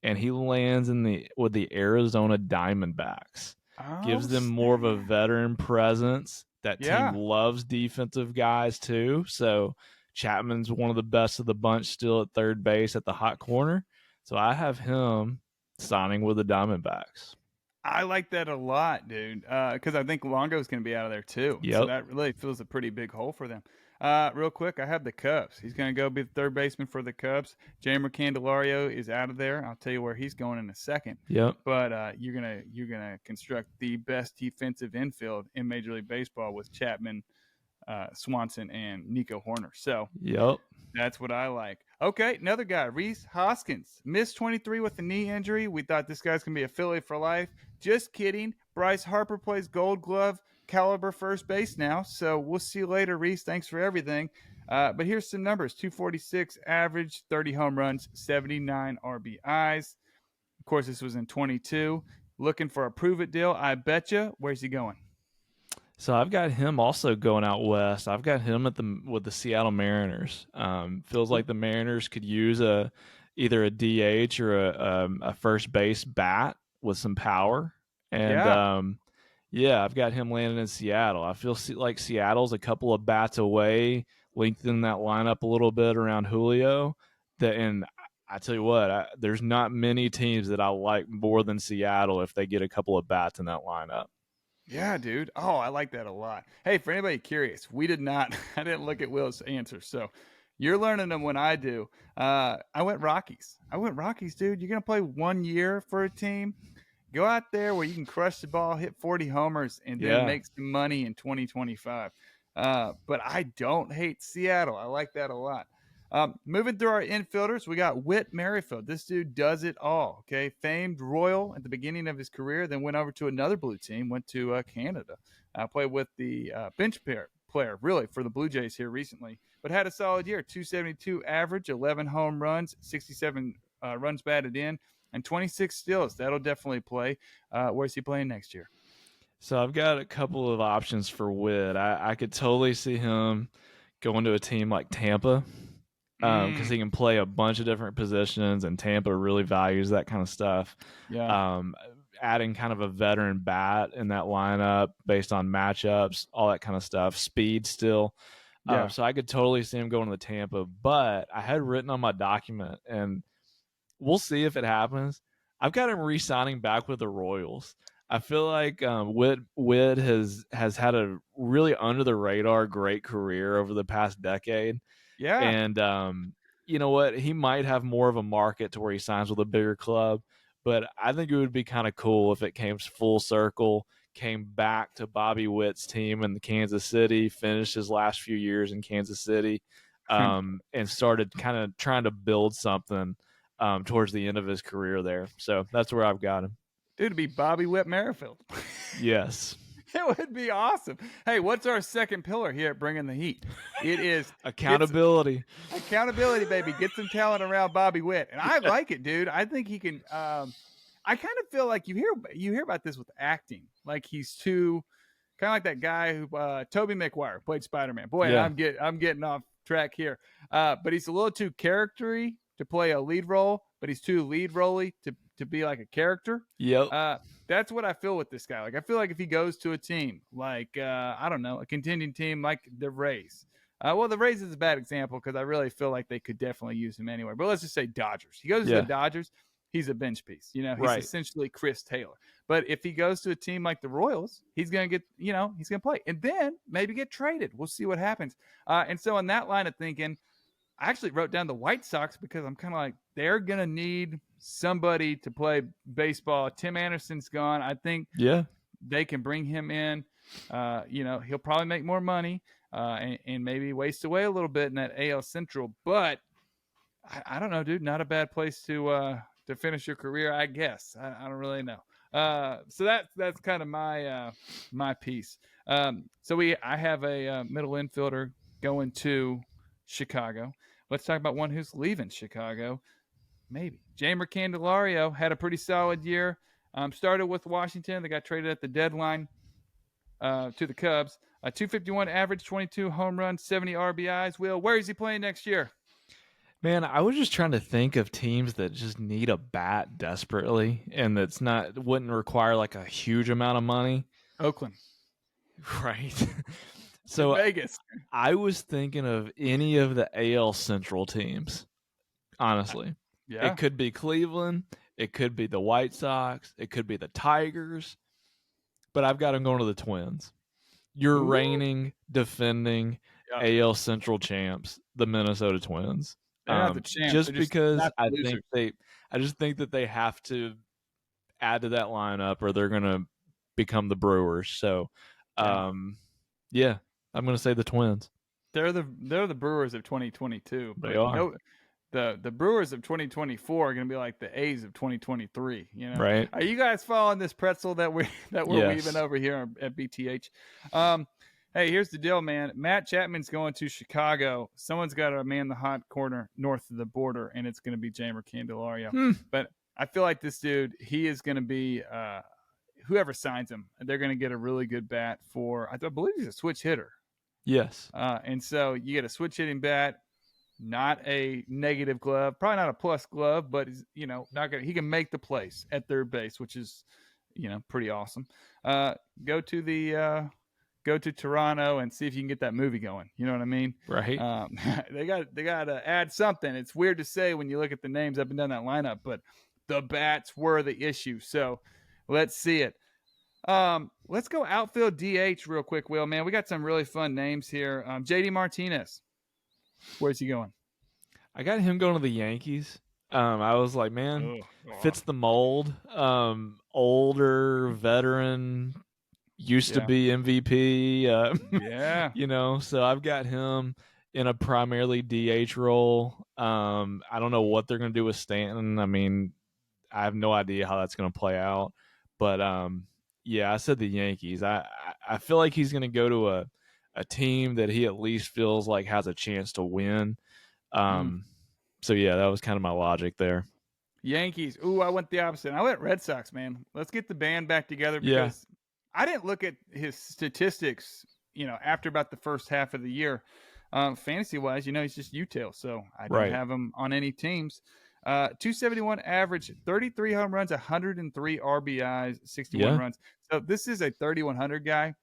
and he lands with the Arizona Diamondbacks. Gives them more of a veteran presence. That team loves defensive guys too. So Chapman's one of the best of the bunch still at third base at the hot corner. So I have him signing with the Diamondbacks. I like that a lot, dude, because I think Longo's going to be out of there too. So Yep. that really fills a pretty big hole for them. Real quick, I have the Cubs. He's going to go be the third baseman for the Cubs. Jamer Candelario is out of there. I'll tell you where he's going in a second. Yep. But you're gonna construct the best defensive infield in Major League Baseball with Chapman, Swanson, and Nico Horner. So Yep. that's what I like. Okay, another guy, Rhys Hoskins, missed 23 with a knee injury. We thought this guy's gonna be a Philly for life. Just kidding. Bryce Harper plays Gold Glove caliber first base now, so we'll see you later, Rhys. Thanks for everything. But here's some numbers: 246 average, 30 home runs, 79 RBIs. Of course, this was in 22. Looking for a prove it deal. I betcha. Where's he going? So I've got him also going out west. I've got him with the Seattle Mariners. Feels like the Mariners could use either a DH or a first base bat with some power. And Yeah. yeah, I've got him landing in Seattle. I feel like Seattle's a couple of bats away, lengthening that lineup a little bit around Julio. And I tell you what, there's not many teams that I like more than Seattle if they get a couple of bats in that lineup. Yeah, dude. Oh, I like that a lot. Hey, for anybody curious, we did not, I didn't look at Will's answer. So you're learning them when I do. I went Rockies. Dude. You're going to play 1 year for a team. Go out there where you can crush the ball, hit 40 homers, and then Yeah. make some money in 2025. But I don't hate Seattle. I like that a lot. Moving through our infielders, we got Whit Merrifield. This dude does it all. Okay, famed Royal at the beginning of his career, then went over to another blue team, went to Canada. Played with the bench player, really, for the Blue Jays here recently, but had a solid year. 272 average, 11 home runs, 67 runs batted in, and 26 steals. That'll definitely play. Where's he playing next year? So I've got a couple of options for Witt. I could totally see him going to a team like Tampa because Mm, he can play a bunch of different positions, and Tampa really values that kind of stuff. yeah. Um, Adding kind of a veteran bat in that lineup based on matchups, all that kind of stuff, speed still. Yeah. So I could totally see him going to the Tampa, but I had written on my document, and we'll see if it happens. I've got him re-signing back with the Royals. I feel like Witt has had a really under the radar great career over the past decade, Yeah. and you know what? He might have more of a market to where he signs with a bigger club, but I think it would be kind of cool if it came full circle, came back to Bobby Witt's team in the Kansas City, finished his last few years in Kansas City, and started kind of trying to build something towards the end of his career there. So that's where I've got him. Dude, it'd be Bobby Whit Merrifield. Yes. It would be awesome. Hey, what's our second pillar here at Bringing the Heat? It is Accountability. accountability, baby. Get some talent around Bobby Witt, and I like it, dude. I think he can. I kind of feel like you hear about this with acting, like he's too kind of like that guy who Tobey Maguire played Spider-Man. Boy, Yeah. I'm getting off track here, but he's a little too charactery to play a lead role, but he's too lead rolly to be like a character. Yep. That's what I feel with this guy. Like I feel like if he goes to a team like I don't know, a contending team like the Rays. Well, the Rays is a bad example because I really feel like they could definitely use him anywhere. But let's just say Dodgers. He goes to Yeah. the Dodgers, he's a bench piece. You know, he's Right. essentially Chris Taylor. But if he goes to a team like the Royals, he's gonna get, he's gonna play, and then maybe get traded. We'll see what happens. And so in that line of thinking, I actually wrote down the White Sox because I'm kind of like they're gonna need somebody to play baseball. Tim Anderson's gone. I think Yeah. they can bring him in. He'll probably make more money and maybe waste away a little bit in that AL Central. But I don't know, dude. Not a bad place to finish your career, I guess. I don't really know. So that's kind of my piece. I have a middle infielder going to Chicago. Let's talk about one who's leaving Chicago. Maybe Jamer Candelario had a pretty solid year. Started with Washington. They got traded at the deadline to the Cubs. 251 average, 22 home runs, 70 RBIs. Will, where is he playing next year? Man, I was just trying to think of teams that just need a bat desperately and wouldn't require like a huge amount of money. Oakland. Right. So Vegas. I was thinking of any of the AL Central teams, honestly. Yeah. It could be Cleveland. It could be the White Sox. It could be the Tigers. But I've got him going to the Twins. You're reigning, defending AL Central champs, the Minnesota Twins. They're not the champs. Just because not I just think that they have to add to that lineup, or they're going to become the Brewers. So, yeah, I'm going to say the Twins. They're the Brewers of 2022. They are. The Brewers of 2024 are going to be like the A's of 2023. You know, right? Are you guys following this pretzel that we're weaving over here at BTH? Hey, here's the deal, man. Matt Chapman's going to Chicago. Someone's got to man the hot corner north of the border, and it's going to be Jeimer Candelario. But I feel like this dude, he is going to be whoever signs him. They're going to get a really good bat for. I believe he's a switch hitter. Yes. And so you get a switch hitting bat. Not a negative glove, probably not a plus glove, but not gonna. He can make the place at third base, which is, pretty awesome. Go to Toronto and see if you can get that movie going. You know what I mean? Right. They got to add something. It's weird to say when you look at the names up and down that lineup, but the bats were the issue. So let's see it. Let's go outfield DH real quick, Will. Man, we got some really fun names here. JD Martinez. Where's he going? I got him going to the Yankees. I was like, man, fits the mold. Older, veteran, used to be MVP. So I've got him in a primarily DH role. I don't know what they're going to do with Stanton. I mean, I have no idea how that's going to play out. But, I said the Yankees. I feel like he's going to go to a team that he at least feels like has a chance to win. So that was kind of my logic there. Yankees. Ooh, I went the opposite. I went Red Sox, man. Let's get the band back together because I didn't look at his statistics, after about the first half of the year. Fantasy wise, he's just U-tail. So I don't have him on any teams. 271 average, 33 home runs, 103 RBIs, 61 runs. So this is a 3,100 guy.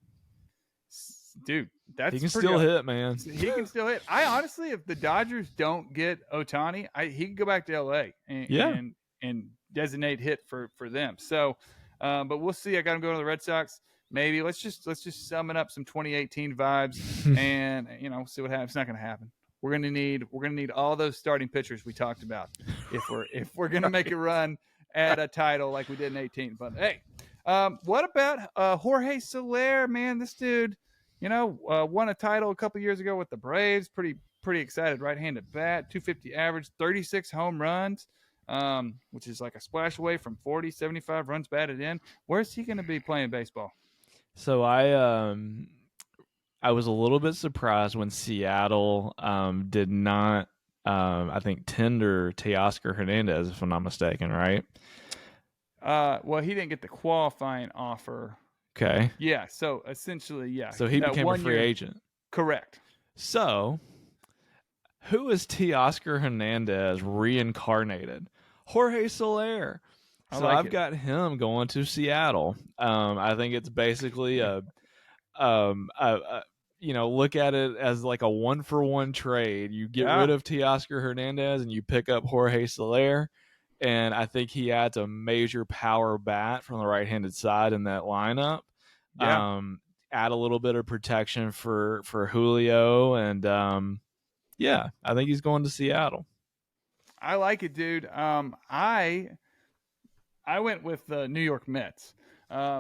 Dude, he can still hit, man. He can still hit. I honestly, if the Dodgers don't get Ohtani, he could go back to LA and designate hit for them. So, but we'll see. I got him going to the Red Sox. Maybe let's just summon up some 2018 vibes and see what happens. It's not going to happen. We're gonna need all those starting pitchers we talked about if we're gonna make a run at a title like we did in 18. But hey, what about Jorge Soler? Man, this dude. Won a title a couple years ago with the Braves. Pretty excited. Right-handed bat, 250 average, 36 home runs, which is like a splash away from 40, 75 runs batted in. Where's he going to be playing baseball? So I was a little bit surprised when Seattle did not, I think, tender Teoscar Hernandez, if I'm not mistaken, right? Well, he didn't get the qualifying offer. Okay. Yeah, so essentially, yeah. So he became a free agent. Correct. So, who is Teoscar Hernandez reincarnated? Jorge Soler. So I've got him going to Seattle. I think it's basically look at it as like a 1-for-1 trade. You get rid of Teoscar Hernandez and you pick up Jorge Soler. And I think he adds a major power bat from the right-handed side in that lineup. Yeah. Add a little bit of protection for Julio. And, I think he's going to Seattle. I like it, dude. I went with the New York Mets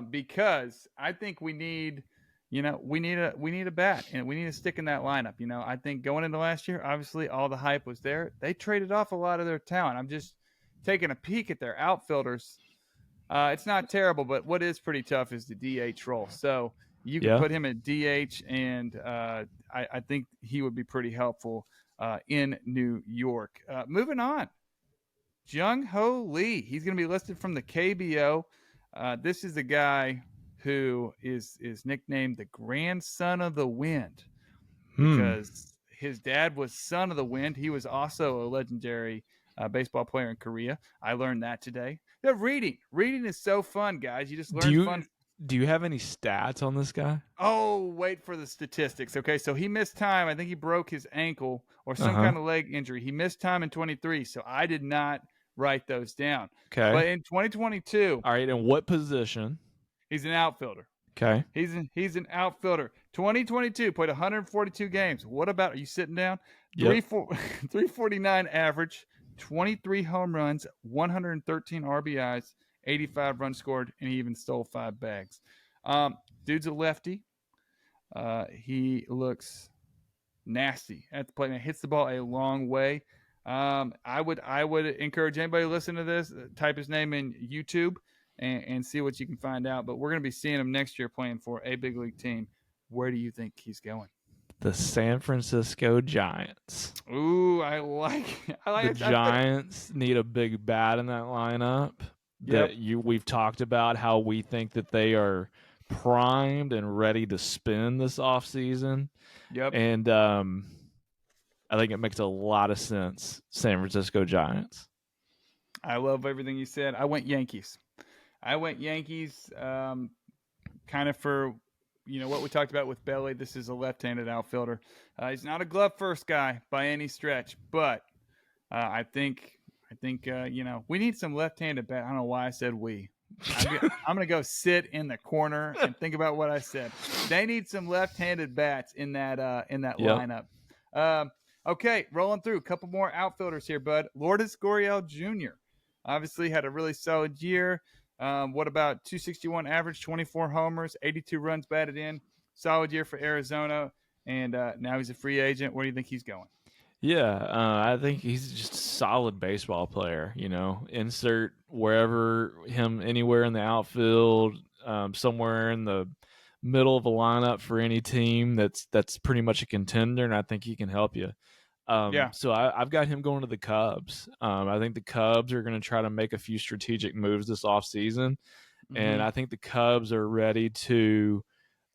because I think we need a bat and we need to stick in that lineup. I think going into last year, obviously all the hype was there. They traded off a lot of their talent. I'm just taking a peek at their outfielders. It's not terrible, but what is pretty tough is the DH role. So you can put him at DH, and I think he would be pretty helpful in New York. Moving on, Jung Ho Lee. He's going to be listed from the KBO. This is the guy who is nicknamed the grandson of the wind because his dad was son of the wind. He was also a legendary baseball player in Korea. I learned that today. Yeah, reading is so fun, guys. You just learn fun. Do you have any stats on this guy? Oh, wait for the statistics. Okay, so he missed time. I think he broke his ankle or some kind of leg injury. He missed time in 23, so I did not write those down. Okay. But in 2022, All right. And what position? he's an outfielder. Okay. He's an outfielder. 2022 played 142 games. What about, are you sitting down? Yep. 349 average, 23 home runs, 113 RBIs, 85 runs scored, and he even stole 5 bags. Dude's a lefty. He looks nasty at the plate. And hits the ball a long way. I would encourage anybody to listen to this, type his name in YouTube and see what you can find out. But we're going to be seeing him next year playing for a big league team. Where do you think he's going? The San Francisco Giants. Ooh, I like the Giants need a big bat in that lineup. Yep. We've talked about how we think that they are primed and ready to spin this offseason. Yep. And I think it makes a lot of sense. San Francisco Giants. I love everything you said. I went Yankees. Kind of for, what we talked about with Belly. This is a left-handed outfielder. He's not a glove first guy by any stretch, but I think we need some left-handed bat. I don't know why I said we. I'm going to go sit in the corner and think about what I said. They need some left-handed bats in that lineup. Okay, rolling through a couple more outfielders here, bud. Lourdes Gurriel Jr. obviously had a really solid year. What about 261 average, 24 homers, 82 runs batted in. Solid year for Arizona, and now he's a free agent. Where do you think he's going? Yeah, I think he's just a solid baseball player. Insert anywhere in the outfield, somewhere in the middle of a lineup for any team that's pretty much a contender, and I think he can help you. So I've got him going to the Cubs. I think the Cubs are going to try to make a few strategic moves this offseason, and I think the Cubs are ready to,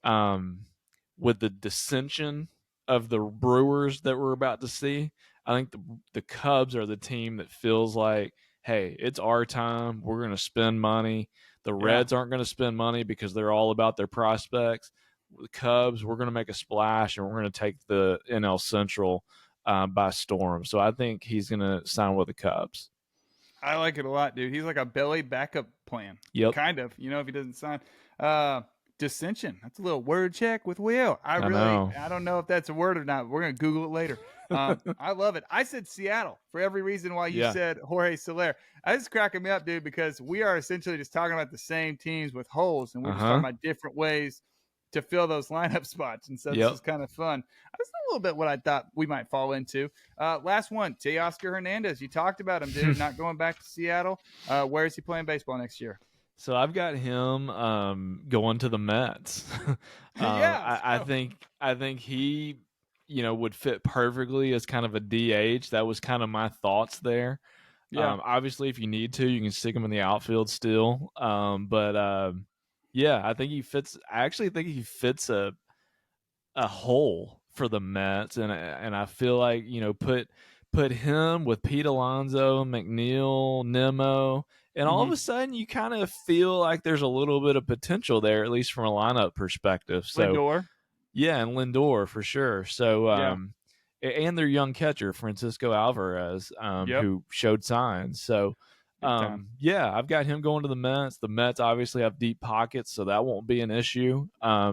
with the dissension of the Brewers that we're about to see, I think the Cubs are the team that feels like, hey, it's our time. We're going to spend money. The Reds aren't going to spend money because they're all about their prospects. The Cubs, we're going to make a splash, and we're going to take the NL Central by storm. So I think he's going to sign with the Cubs. I like it a lot, dude. He's like a Belly backup plan. Yep. Kind of, if he doesn't sign. Dissension. That's a little word check with Will. I don't know if that's a word or not. We're going to Google it later. I love it. I said Seattle for every reason why you said Jorge Soler. I just cracking me up, dude, because we are essentially just talking about the same teams with holes, and we're just talking about different ways to fill those lineup spots. And so this is kind of fun. That's a little bit what I thought we might fall into. Last one, Teoscar Hernandez. You talked about him, dude, not going back to Seattle. Where is he playing baseball next year? So I've got him going to the Mets. I think he, would fit perfectly as kind of a DH. That was kind of my thoughts there. Yeah. Obviously, if you need to, you can stick him in the outfield still. I think he fits. I actually think he fits a hole for the Mets, and I feel like put him with Pete Alonso, McNeil, Nimmo. And all of a sudden, you kind of feel like there's a little bit of potential there, at least from a lineup perspective. So, Lindor. Yeah, and Lindor for sure. So, and their young catcher, Francisco Alvarez, who showed signs. So, I've got him going to the Mets. The Mets obviously have deep pockets, so that won't be an issue. I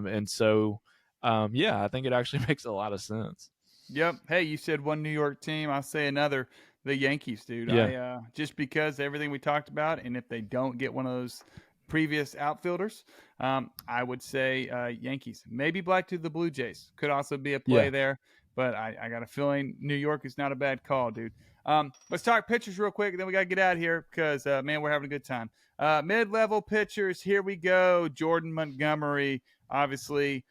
think it actually makes a lot of sense. Yep. Hey, you said one New York team. I'll say another. The Yankees, dude. Yeah. Just because everything we talked about, and if they don't get one of those previous outfielders, I would say Yankees. Maybe Black to the Blue Jays could also be a play there, but I got a feeling New York is not a bad call, dude. Let's talk pitchers real quick, then we got to get out of here because, man, we're having a good time. Mid-level pitchers, here we go. Jordan Montgomery, obviously,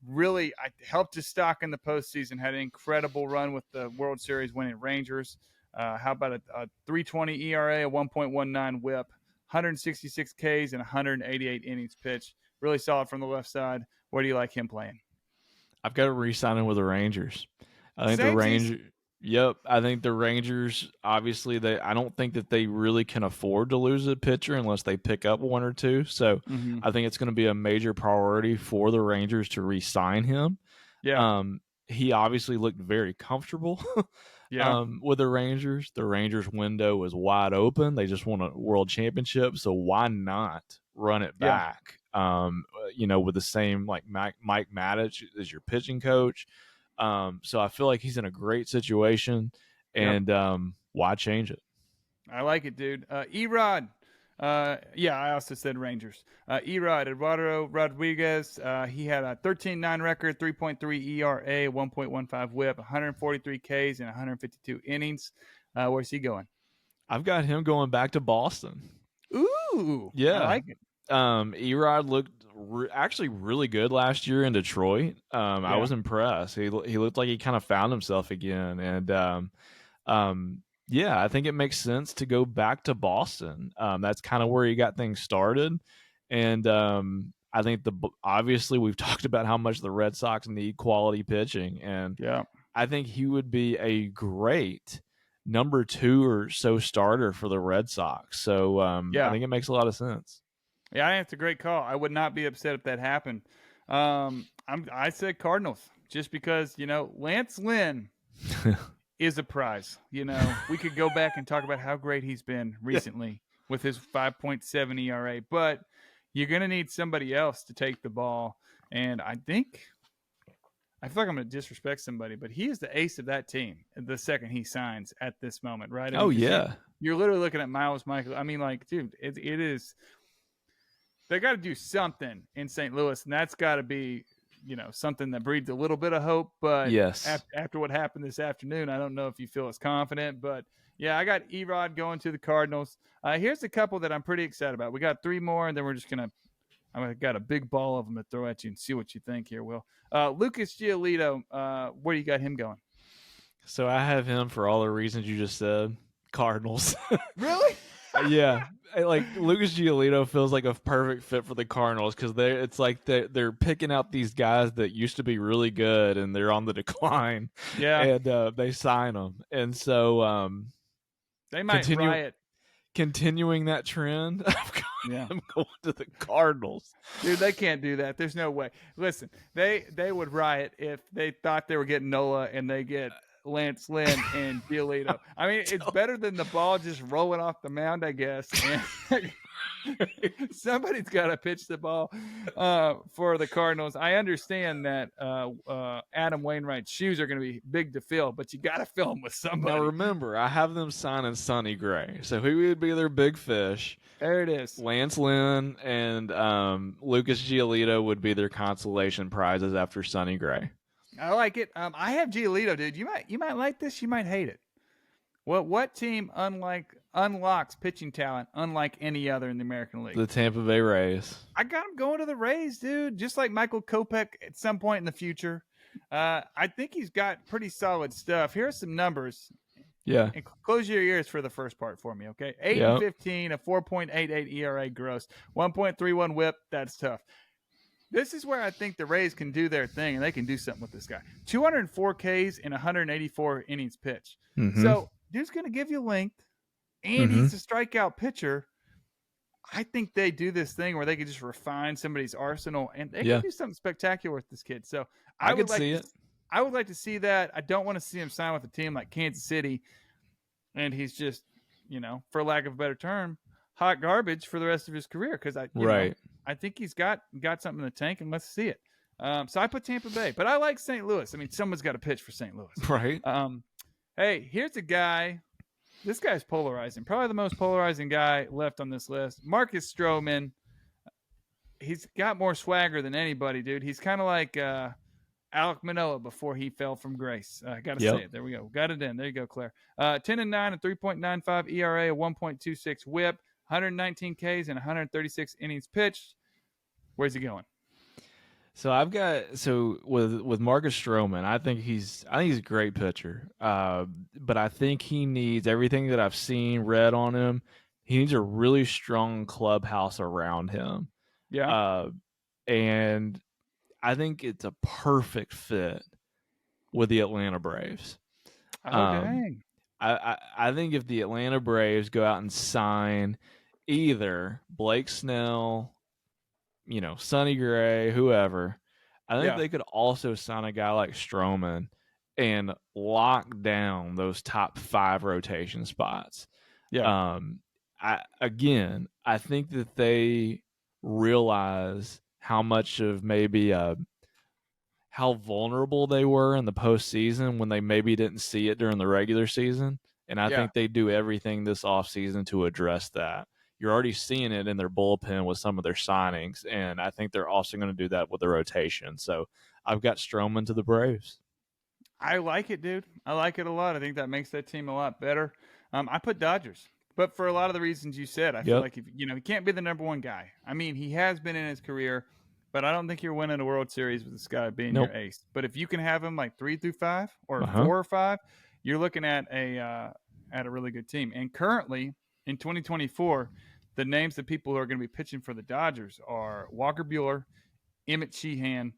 really helped his stock in the postseason, had an incredible run with the World Series winning Rangers. How about a 3.20 ERA, a 1.19 WHIP, 166 Ks, and 188 innings pitched. Really solid from the left side. Where do you like him playing? I've got to re-sign him with the Rangers. I think the Rangers. Yep, I think the Rangers. Obviously, I don't think that they really can afford to lose a pitcher unless they pick up one or two. So I think it's going to be a major priority for the Rangers to re-sign him. Yeah. He obviously looked very comfortable Yeah. With the Rangers window is wide open. They just won a world championship, so why not run it Yeah. back? With the same like Mike Maddich as your pitching coach. So I feel like he's in a great situation, Yep. and why change it? I like it, dude. Erod. Yeah, I also said Rangers. Erod, Eduardo Rodriguez. He had a 13-9 record, 3.3 ERA, 1.15 WHIP, 143 Ks in 152 innings. Where's he going? I've got him going back to Boston. Ooh, I Yeah. like it. Erod looked actually really good last year in Detroit. I Yeah. was impressed. He looked like he kind of found himself again, and yeah, I think it makes sense to go back to Boston. That's kind of where he got things started, and I think obviously we've talked about how much the Red Sox need quality pitching, and Yeah. I think he would be a great number 2 or so starter for the Red Sox. So I think it makes a lot of sense. Yeah, I think it's a great call. I would not be upset if that happened. I said Cardinals just because Lance Lynn is a prize. We could go back and talk about how great he's been recently with his 5.7 ERA, but you're gonna need somebody else to take the ball, and I feel like I'm going to disrespect somebody, but he is the ace of that team the second he signs at this moment, right? You're literally looking at Miles Michael. I mean, like, dude, it is. They got to do something in St. Louis, and that's got to be, something that breeds a little bit of hope. But yes, after what happened this afternoon, I don't know if you feel as confident. But yeah, I got Erod going to the Cardinals. Here's a couple that I'm pretty excited about. We got 3 more, and then we're just gonna. I've got a big ball of them to throw at you and see what you think here, Will. Lucas Giolito, where you got him going? So I have him for all the reasons you just said. Cardinals. Really? Yeah. Like Lucas Giolito feels like a perfect fit for the Cardinals because they're picking out these guys that used to be really good and they're on the decline. Yeah. And they sign them. And so they might riot. Continuing that trend, I'm going to the Cardinals. Dude, they can't do that. There's no way. Listen, they would riot if they thought they were getting Nola and they get Lance Lynn and Giolito. I mean, it's better than the ball just rolling off the mound, I guess. And somebody's got to pitch the ball for the Cardinals. I understand that Adam Wainwright's shoes are going to be big to fill, but you got to fill them with somebody. Now remember, I have them signing Sonny Gray, so who would be their big fish? There it is. Lance Lynn and Lucas Giolito would be their consolation prizes after Sonny Gray. I like it. I have Giolito, dude. You might like this. You might hate it. What team unlocks pitching talent unlike any other in the American League? The Tampa Bay Rays. I got him going to the Rays, dude. Just like Michael Kopech at some point in the future. I think he's got pretty solid stuff. Here are some numbers. Yeah. And close your ears for the first part for me, okay? 8-15, a 4.88 ERA gross, 1.31 WHIP. That's tough. This is where I think the Rays can do their thing, and they can do something with this guy. 204 Ks in 184 innings pitched. Mm-hmm. So, dude's going to give you length, and he's a strikeout pitcher. I think they do this thing where they can just refine somebody's arsenal, and they can do something spectacular with this kid. So, I could see it. I would like to see that. I don't want to see him sign with a team like Kansas City, and he's just, for lack of a better term, hot garbage for the rest of his career. Because I think he's got something in the tank, and let's see it. So I put Tampa Bay, but I like St. Louis. I mean, someone's got to pitch for St. Louis, right? Hey, here's a guy. This guy's polarizing. Probably the most polarizing guy left on this list. Marcus Stroman. He's got more swagger than anybody, dude. He's kind of like Alek Manoah before he fell from grace. I got to say it. There we go. Got it in. There you go, Claire. 10-9, a 3.95 ERA, a 1.26 WHIP. 119 Ks and 136 innings pitched. Where's he going? So with Marcus Stroman, I think he's a great pitcher. But I think he needs everything that I've seen, read on him. He needs a really strong clubhouse around him. Yeah. And I think it's a perfect fit with the Atlanta Braves. Oh, dang. I think if the Atlanta Braves go out and sign either Blake Snell, Sonny Gray, whoever, I think they could also sign a guy like Stroman and lock down those top 5 rotation spots. Yeah. I think that they realize how much of maybe how vulnerable they were in the postseason when they maybe didn't see it during the regular season. And I Yeah. think they do everything this offseason to address that. You're already seeing it in their bullpen with some of their signings, and I think they're also going to do that with the rotation. So I've got Stroman to the Braves. I like it, dude. I like it a lot. I think that makes that team a lot better. I put Dodgers, but for a lot of the reasons you said, I feel Yep. like if he can't be the number one guy. I mean, he has been in his career, but I don't think you're winning a World Series with this guy being your Nope. ace. But if you can have him like 3 through 5 or Uh-huh. 4 or 5, you're looking at a really good team. And currently in 2024, the names of people who are going to be pitching for the Dodgers are Walker Buehler, Emmett Sheehan,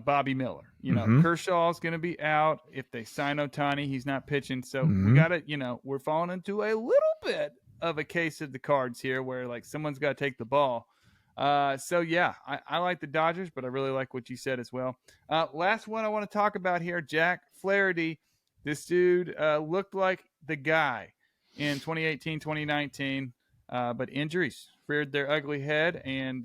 Bobby Miller. Mm-hmm. Kershaw's going to be out. If they sign Ohtani, he's not pitching. So we Mm-hmm. got to, we're falling into a little bit of a case of the cards here where like someone's got to take the ball. So yeah, I like the Dodgers, but I really like what you said as well. Last one I want to talk about here, Jack Flaherty. This dude looked like the guy in 2018, 2019, but injuries reared their ugly head, and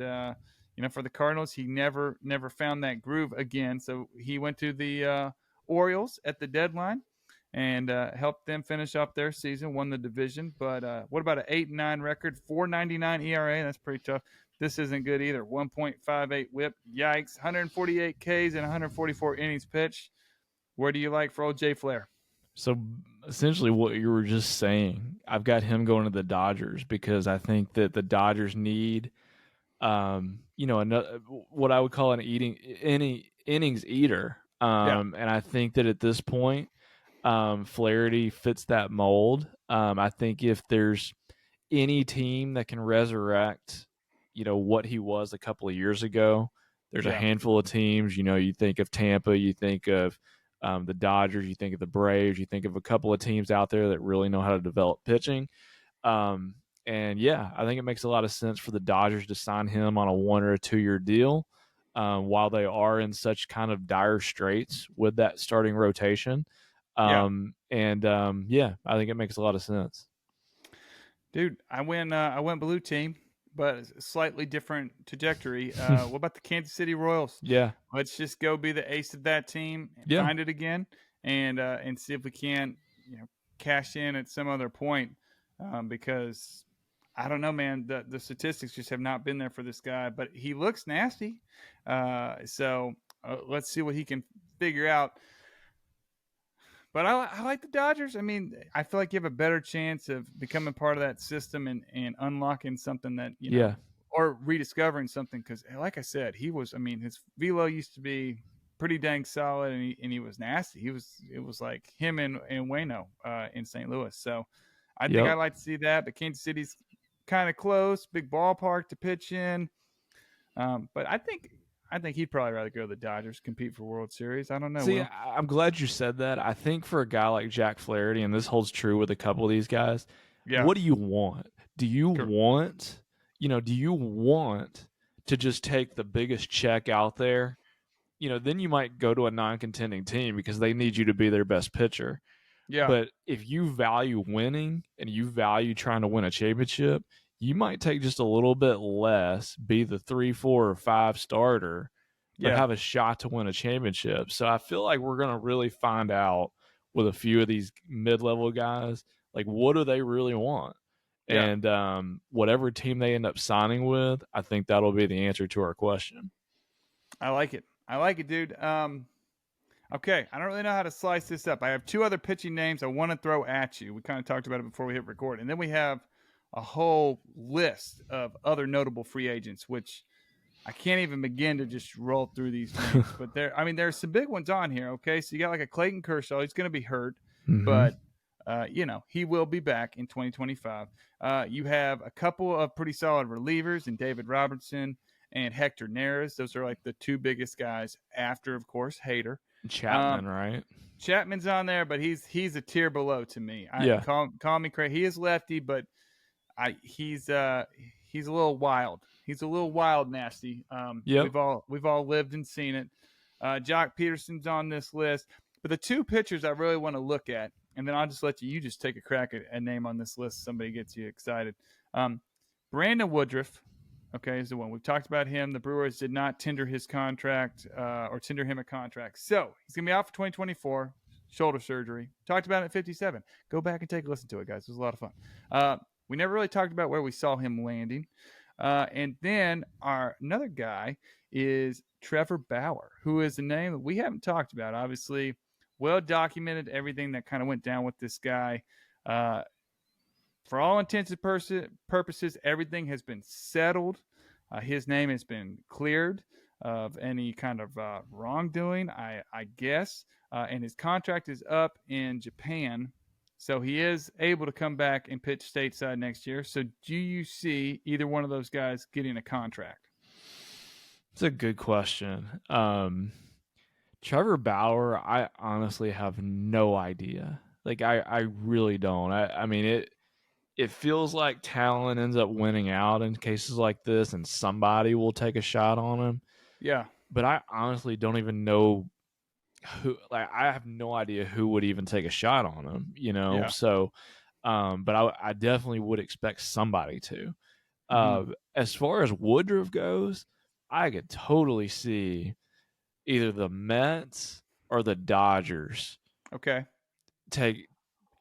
for the Cardinals, he never found that groove again. So he went to the Orioles at the deadline and helped them finish off their season, won the division. But what about an 8-9 record, 4.99 ERA? That's pretty tough. This isn't good either. 1.58 WHIP. Yikes! 148 Ks and 144 innings pitched. Where do you like for old Jay Flair? So essentially, what you were just saying, I've got him going to the Dodgers because I think that the Dodgers need, another, what I would call an innings eater. Yeah, And I think that at this point, Flaherty fits that mold. I think if there's any team that can resurrect, what he was a couple of years ago, there's a yeah, handful of teams. You think of Tampa, you think of the Dodgers, you think of the Braves, you think of a couple of teams out there that really know how to develop pitching. Um, and yeah, I think it makes a lot of sense for the Dodgers to sign him on a 1 or a 2 year deal. While they are in such kind of dire straits with that starting rotation. yeah. Yeah, I think it makes a lot of sense. Dude, I went blue team, but a slightly different trajectory. What about the Kansas City Royals? Yeah. Let's just go be the ace of that team and Yeah. find it again, and see if we can cash in at some other point. Because I don't know, man. The statistics just have not been there for this guy, but he looks nasty. So let's see what he can figure out. But I like the Dodgers. I mean, I feel like you have a better chance of becoming part of that system and unlocking something that, Yeah. or rediscovering something. Because, like I said, his velo used to be pretty dang solid, and he was nasty. It was like him and Wayno in St. Louis. So I think Yep. I'd like to see that. But Kansas City's kind of close, big ballpark to pitch in. But I think he'd probably rather go to the Dodgers, compete for World Series. I don't know. See, Will. I'm glad you said that. I think for a guy like Jack Flaherty, and this holds true with a couple of these guys, Yeah. what do you want? Do you Sure. want, do you want to just take the biggest check out there? Then you might go to a non-contending team because they need you to be their best pitcher. Yeah. But if you value winning and you value trying to win a championship, you might take just a little bit less, be the 3, 4, or 5 starter, but Yeah. have a shot to win a championship. So I feel like we're going to really find out with a few of these mid-level guys, like what do they really want? Yeah. And whatever team they end up signing with, I think that'll be the answer to our question. I like it. I like it, dude. Okay, I don't really know how to slice this up. I have 2 other pitching names I want to throw at you. We kind of talked about it before we hit record, and then we have a whole list of other notable free agents, which I can't even begin to just roll through these names. But there's some big ones on here. Okay, so you got like a Clayton Kershaw. He's going to be hurt, Mm-hmm. but he will be back in 2025. You have a couple of pretty solid relievers in David Robertson and Hector Neris. Those are like the 2 biggest guys after, of course, Hader. Chapman, right? Chapman's on there, but he's a tier below to me. Yeah. Call me crazy. He is lefty, but he's a little wild. He's a little wild, nasty. Yep. We've all lived and seen it. Jock Peterson's on this list. But the two pitchers I really want to look at, and then I'll just let you just take a crack at a name on this list. Somebody gets you excited. Brandon Woodruff, okay, is the one. We've talked about him. The Brewers did not tender his contract or tender him a contract. So he's going to be out for 2024, shoulder surgery. Talked about it at 57. Go back and take a listen to it, guys. It was a lot of fun. We never really talked about where we saw him landing. And then another guy is Trevor Bauer, who is a name that we haven't talked about. Obviously, well documented everything that kind of went down with this guy. For all intents and purposes, everything has been settled. His name has been cleared of any kind of wrongdoing, I guess. And his contract is up in Japan. So he is able to come back and pitch stateside next year. So do you see either one of those guys getting a contract? It's a good question. Trevor Bauer, I honestly have no idea. Like, I really don't. I mean, it feels like talent ends up winning out in cases like this, and somebody will take a shot on him. Yeah. But I honestly don't even know who. Like, I have no idea who would even take a shot on him, you know? Yeah. So, but I definitely would expect somebody to. As far as Woodruff goes, I could totally see either the Mets or the Dodgers take,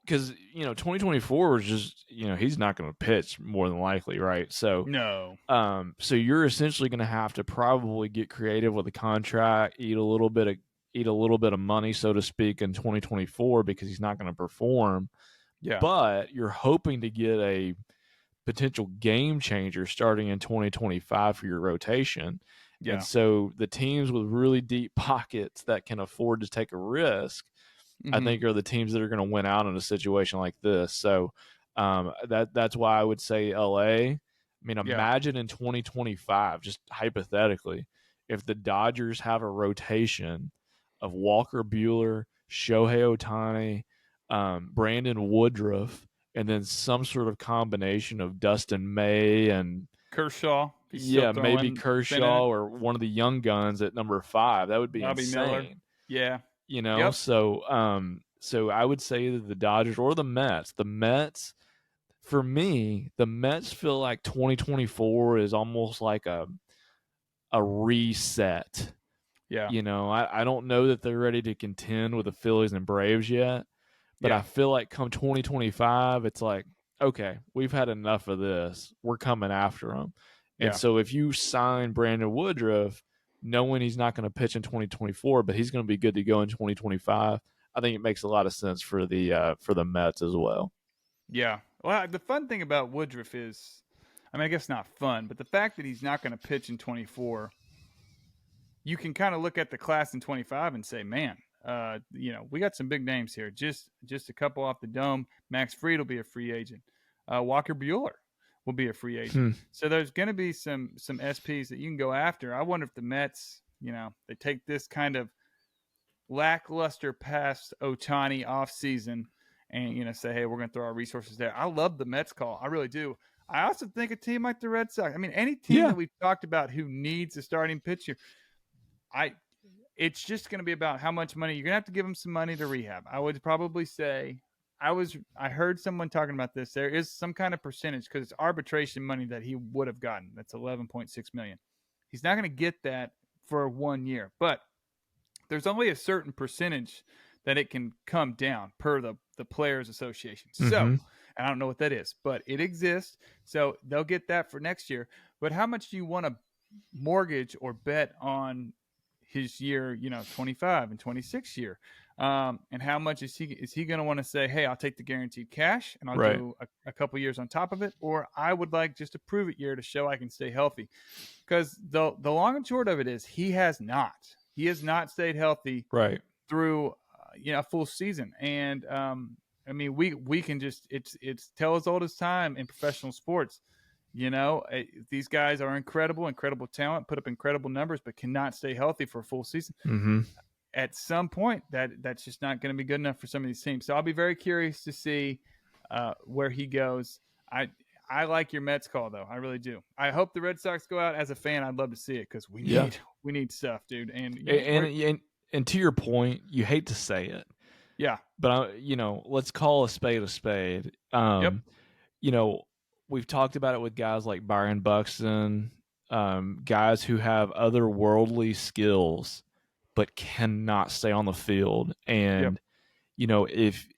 because 2024 was just he's not going to pitch more than likely, right? So no. So you're essentially going to have to probably get creative with a contract, eat a little bit of money, so to speak, in 2024 because he's not going to perform. Yeah. But you're hoping to get a potential game changer starting in 2025 for your rotation. Yeah. And so the teams with really deep pockets that can afford to take a risk, I think, are the teams that are going to win out in a situation like this. So that's why I would say LA. I mean, imagine in 2025, just hypothetically, if the Dodgers have a rotation of Walker Buehler, Shohei Ohtani, Brandon Woodruff, and then some sort of combination of Dustin May and Kershaw. Yeah, maybe Kershaw or one of the young guns at number 5. That would be Bobby insane. Miller. Yeah. So I would say either the Dodgers or the Mets. The Mets, for me, the Mets feel like 2024 is almost like a reset. Yeah. I don't know that they're ready to contend with the Phillies and Braves yet, but I feel like come 2025, it's like, okay, we've had enough of this. We're coming after them. And so if you sign Brandon Woodruff, knowing he's not going to pitch in 2024, but he's going to be good to go in 2025, I think it makes a lot of sense for the Mets as well. Yeah. Well, the fun thing about Woodruff is, I mean, I guess not fun, but the fact that he's not going to pitch in 24, you can kind of look at the class in 25 and say, man, we got some big names here. Just a couple off the dome. Max Fried will be a free agent. Walker Buehler will be a free agent. So there's going to be some SPs that you can go after. I wonder if the Mets, they take this kind of lackluster past Ohtani off season and, say, hey, we're going to throw our resources there. I love the Mets call. I really do. I also think a team like the Red Sox, I mean, any team that we've talked about who needs a starting pitcher, it's just going to be about how much money. You're going to have to give them some money to rehab. I would probably say, I heard someone talking about this. There is some kind of percentage because it's arbitration money that he would have gotten. That's $11.6 million. He's not going to get that for 1 year, but there's only a certain percentage that it can come down per the Players Association. So, and I don't know what that is, but it exists. So they'll get that for next year. But how much do you want to mortgage or bet on his year, 25 and 26 year? And how much is he going to want to say, hey, I'll take the guaranteed cash and I'll do a couple years on top of it, or I would like just a prove it year to show I can stay healthy? Because the long and short of it is he has not stayed healthy through a full season. And I mean, we can just it's tell as old as time in professional sports. These guys are incredible talent, put up incredible numbers, but cannot stay healthy for a full season. At some point, that's just not going to be good enough for some of these teams. So I'll be very curious to see where he goes. I like your Mets call though. I really do. I hope the Red Sox go out. As a fan, I'd love to see it because Yeah. we need stuff, dude. And And to your point, you hate to say it, yeah, but let's call a spade a spade. yep, You know, we've talked about it with guys like Byron Buxton, guys who have otherworldly skills but cannot stay on the field. yep, And if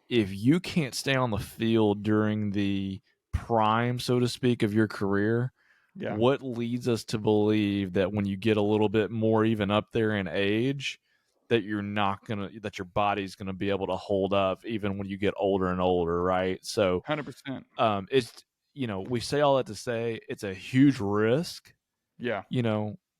you can't stay on the field during the prime, so to speak, of your career, yeah, what leads us to believe that when you get a little bit more even up there in age, that that your body's gonna be able to hold up even when you get older and older, right? So 100%. it's we say all that to say it's a huge risk, Yeah,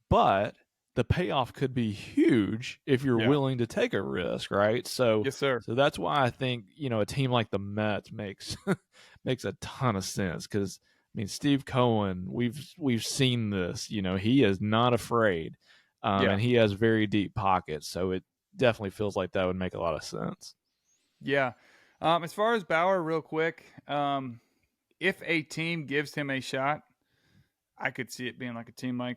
but the payoff could be huge if you're yeah, willing to take a risk, right? So yes, sir. so that's why I think, a team like the Mets makes makes a ton of sense because I mean Steve Cohen, we've seen this, he is not afraid. Yeah, And he has very deep pockets, so it definitely feels like that would make a lot of sense. yeah. As far as Bauer, real quick, if a team gives him a shot, I could see it being like a team like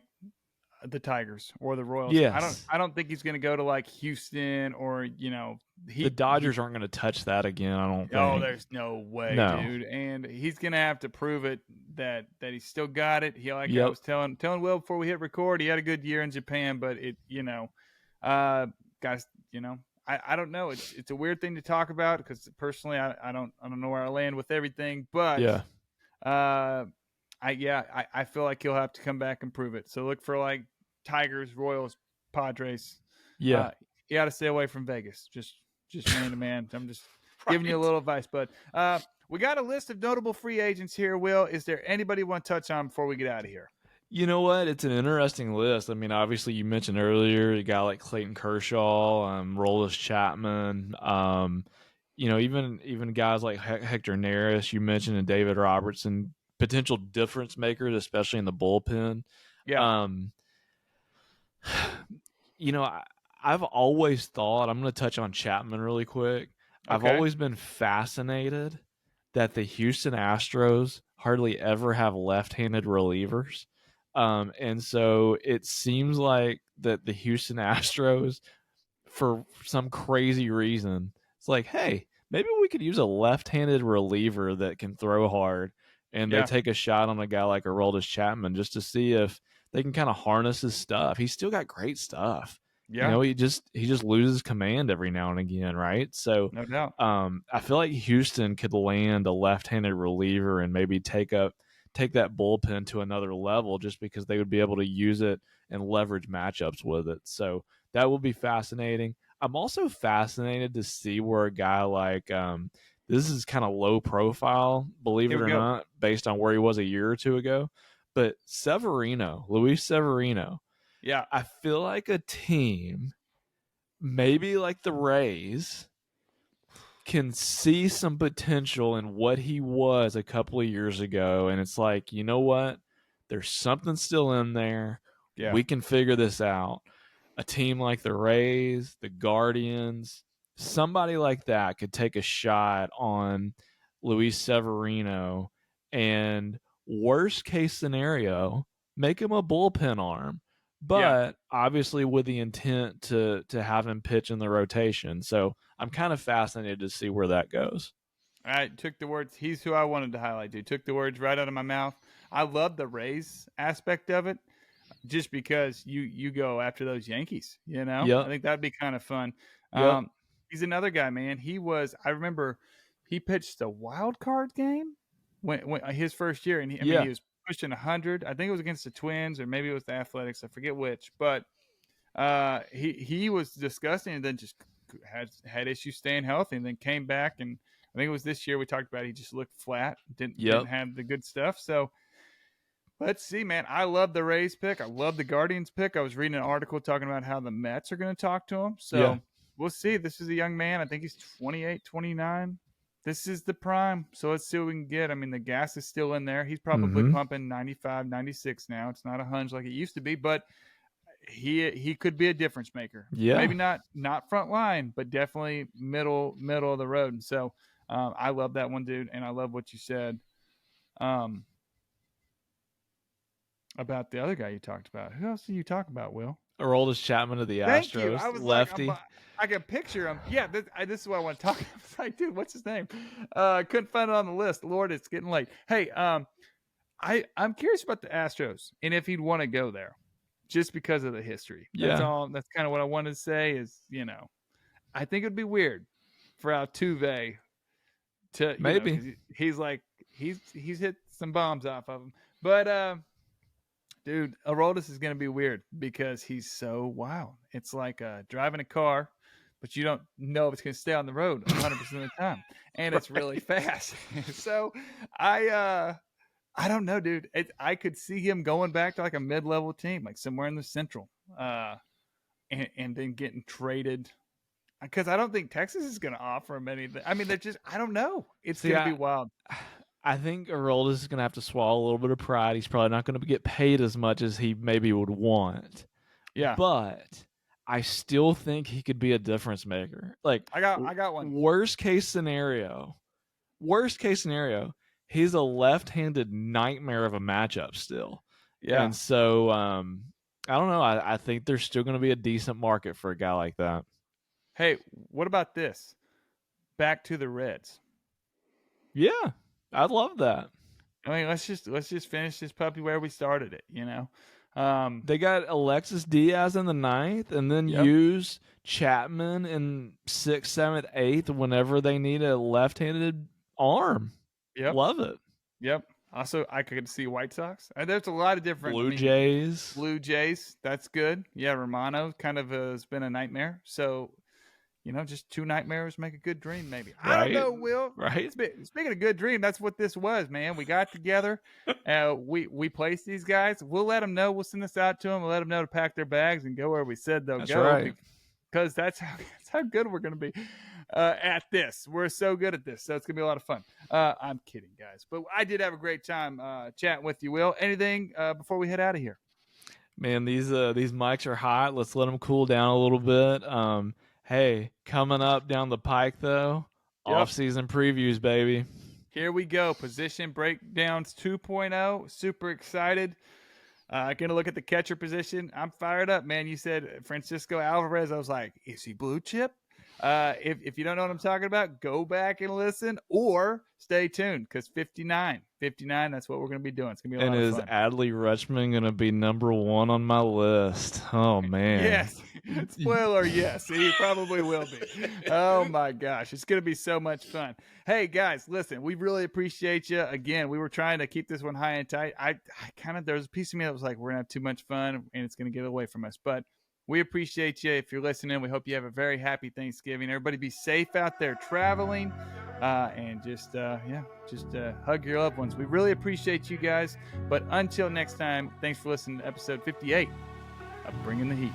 the Tigers or the Royals. Yes. I don't think he's going to go to like Houston or The Dodgers aren't going to touch that again, I don't Oh, think. there's no way, No. dude. And he's gonna have to prove it that he's still got it. I Yep. was telling Will before we hit record, he had a good year in Japan, but guys, I don't know. It's a weird thing to talk about because personally, I don't know where I land with everything, but Yeah. I feel like he'll have to come back and prove it. So look for like Tigers, Royals, Padres. Yeah. You got to stay away from Vegas. Just man to man. I'm just giving you a Right. little advice, but we got a list of notable free agents here. Will, is there anybody you want to touch on before we get out of here? You know what? It's an interesting list. I mean, obviously, you mentioned earlier a guy like Clayton Kershaw, Roldis Chapman, even guys like Hector Neris, you mentioned, and David Robertson, potential difference makers, especially in the bullpen. Yeah. Um, I've always thought, I'm going to touch on Chapman really quick. I've Okay. always been fascinated that the Houston Astros hardly ever have left-handed relievers. And so it seems like that the Houston Astros, for some crazy reason, it's like, hey, maybe we could use a left-handed reliever that can throw hard. And they Yeah. take a shot on a guy like Aroldis Chapman just to see if they can kind of harness his stuff. He's still got great stuff. Yeah. He just loses command every now and again, right? So No doubt. I feel like Houston could land a left-handed reliever and maybe take that bullpen to another level just because they would be able to use it and leverage matchups with it. So that will be fascinating. I'm also fascinated to see where a guy like this is kind of low profile, believe Here it we or go. not, based on where he was a year or two ago. But Luis Severino, Yeah. I feel like a team, maybe like the Rays, can see some potential in what he was a couple of years ago. And it's like, you know what? There's something still in there. Yeah. We can figure this out. A team like the Rays, the Guardians, somebody like that could take a shot on Luis Severino and, worst case scenario, make him a bullpen arm. But obviously with the intent to have him pitch in the rotation. So I'm kind of fascinated to see where that goes. I took the words. He's who I wanted to highlight, dude. Took the words right out of my mouth. I love the Rays aspect of it, just because you go after those Yankees. I Yep. think that'd be kind of fun. Yep. He's another guy, man. I remember he pitched a wild card game when his first year, and he was pushing 100. I think it was against the Twins, or maybe it was the Athletics. I forget which, but he was disgusting, and then just had issues staying healthy, and then came back, and I think it was this year we talked about. He just looked flat, didn't have the good stuff. So let's see, man. I love the Rays pick. I love the Guardians pick. I was reading an article talking about how the Mets are going to talk to him. So we'll see. This is a young man. I think he's 28, 29. This is the prime. So let's see what we can get. I mean, the gas is still in there. He's probably pumping 95, 96 now. It's not a hunch like it used to be, but he could be a difference maker. Yeah. Maybe not front line, but definitely middle of the road. And so I love that one, dude. And I love what you said About the other guy you talked about. Who else did you talk about, Will? Aroldis Chapman of the Thank you. Astros, I was lefty. like, I can picture him. Yeah, this is what I want to talk about. I was like, dude, what's his name? Couldn't find it on the list. Lord, it's getting late. Hey, I'm curious about the Astros and if he'd want to go there, just because of the history. That's all. That's kind of what I wanted to say. Is I think it'd be weird for Altuve to maybe he's like he's hit some bombs off of him, but dude, Aroldis is going to be weird because he's so wild. It's like driving a car, but you don't know if it's going to stay on the road 100% of the time, and it's really fast. So I don't know, dude. I could see him going back to like a mid-level team, like somewhere in the Central, and then getting traded. Because I don't think Texas is going to offer him anything. I mean, I don't know. It's going to be wild. I think Aroldis is going to have to swallow a little bit of pride. He's probably not going to get paid as much as he maybe would want. Yeah. But I still think he could be a difference maker. Like I got one. Worst case scenario, he's a left-handed nightmare of a matchup still. Yeah. And so I don't know. I think there's still going to be a decent market for a guy like that. Hey, what about this? Back to the Reds. Yeah, I'd love that. I mean, let's just finish this puppy where we started it. They got Alexis Diaz in the 9th, and then use Chapman in 6th, 7th, 8th whenever they need a left-handed arm. Yep, love it. Yep. Also, I could see White Sox. There's a lot of different Blue Jays. Blue Jays, that's good. Yeah, Romano kind of has been a nightmare. So, just 2 nightmares make a good dream, maybe. Right. I don't know, Will. Right. Speaking of good dream, that's what this was, man. We got together. We placed these guys. We'll let them know. We'll send this out to them and let them know to pack their bags and go where we said they'll that's go. Right. Because that's how good we're going to be at this. We're so good at this. So it's going to be a lot of fun. I'm kidding, guys. But I did have a great time chatting with you, Will. Anything before we head out of here? Man, these mics are hot. Let's let them cool down a little bit. Hey, coming up down the pike, though, off-season previews, baby. Here we go. Position breakdowns 2.0. Super excited. Going to look at the catcher position. I'm fired up, man. You said Francisco Alvarez. I was like, is he blue chip? If you don't know what I'm talking about, go back and listen or stay tuned because 59, that's what we're going to be doing. It's going to be a lot of fun. And is Adley Rutschman going to be number 1 on my list? Oh, man. Yes. Spoiler, yes. He probably will be. Oh, my gosh. It's going to be so much fun. Hey, guys, listen, we really appreciate you. Again, we were trying to keep this one high and tight. There was a piece of me that was like, we're going to have too much fun and it's going to get away from us. But we appreciate you. If you're listening, we hope you have a very happy Thanksgiving. Everybody be safe out there traveling and just hug your loved ones. We really appreciate you guys. But until next time, thanks for listening to episode 58 of Bringing the Heat.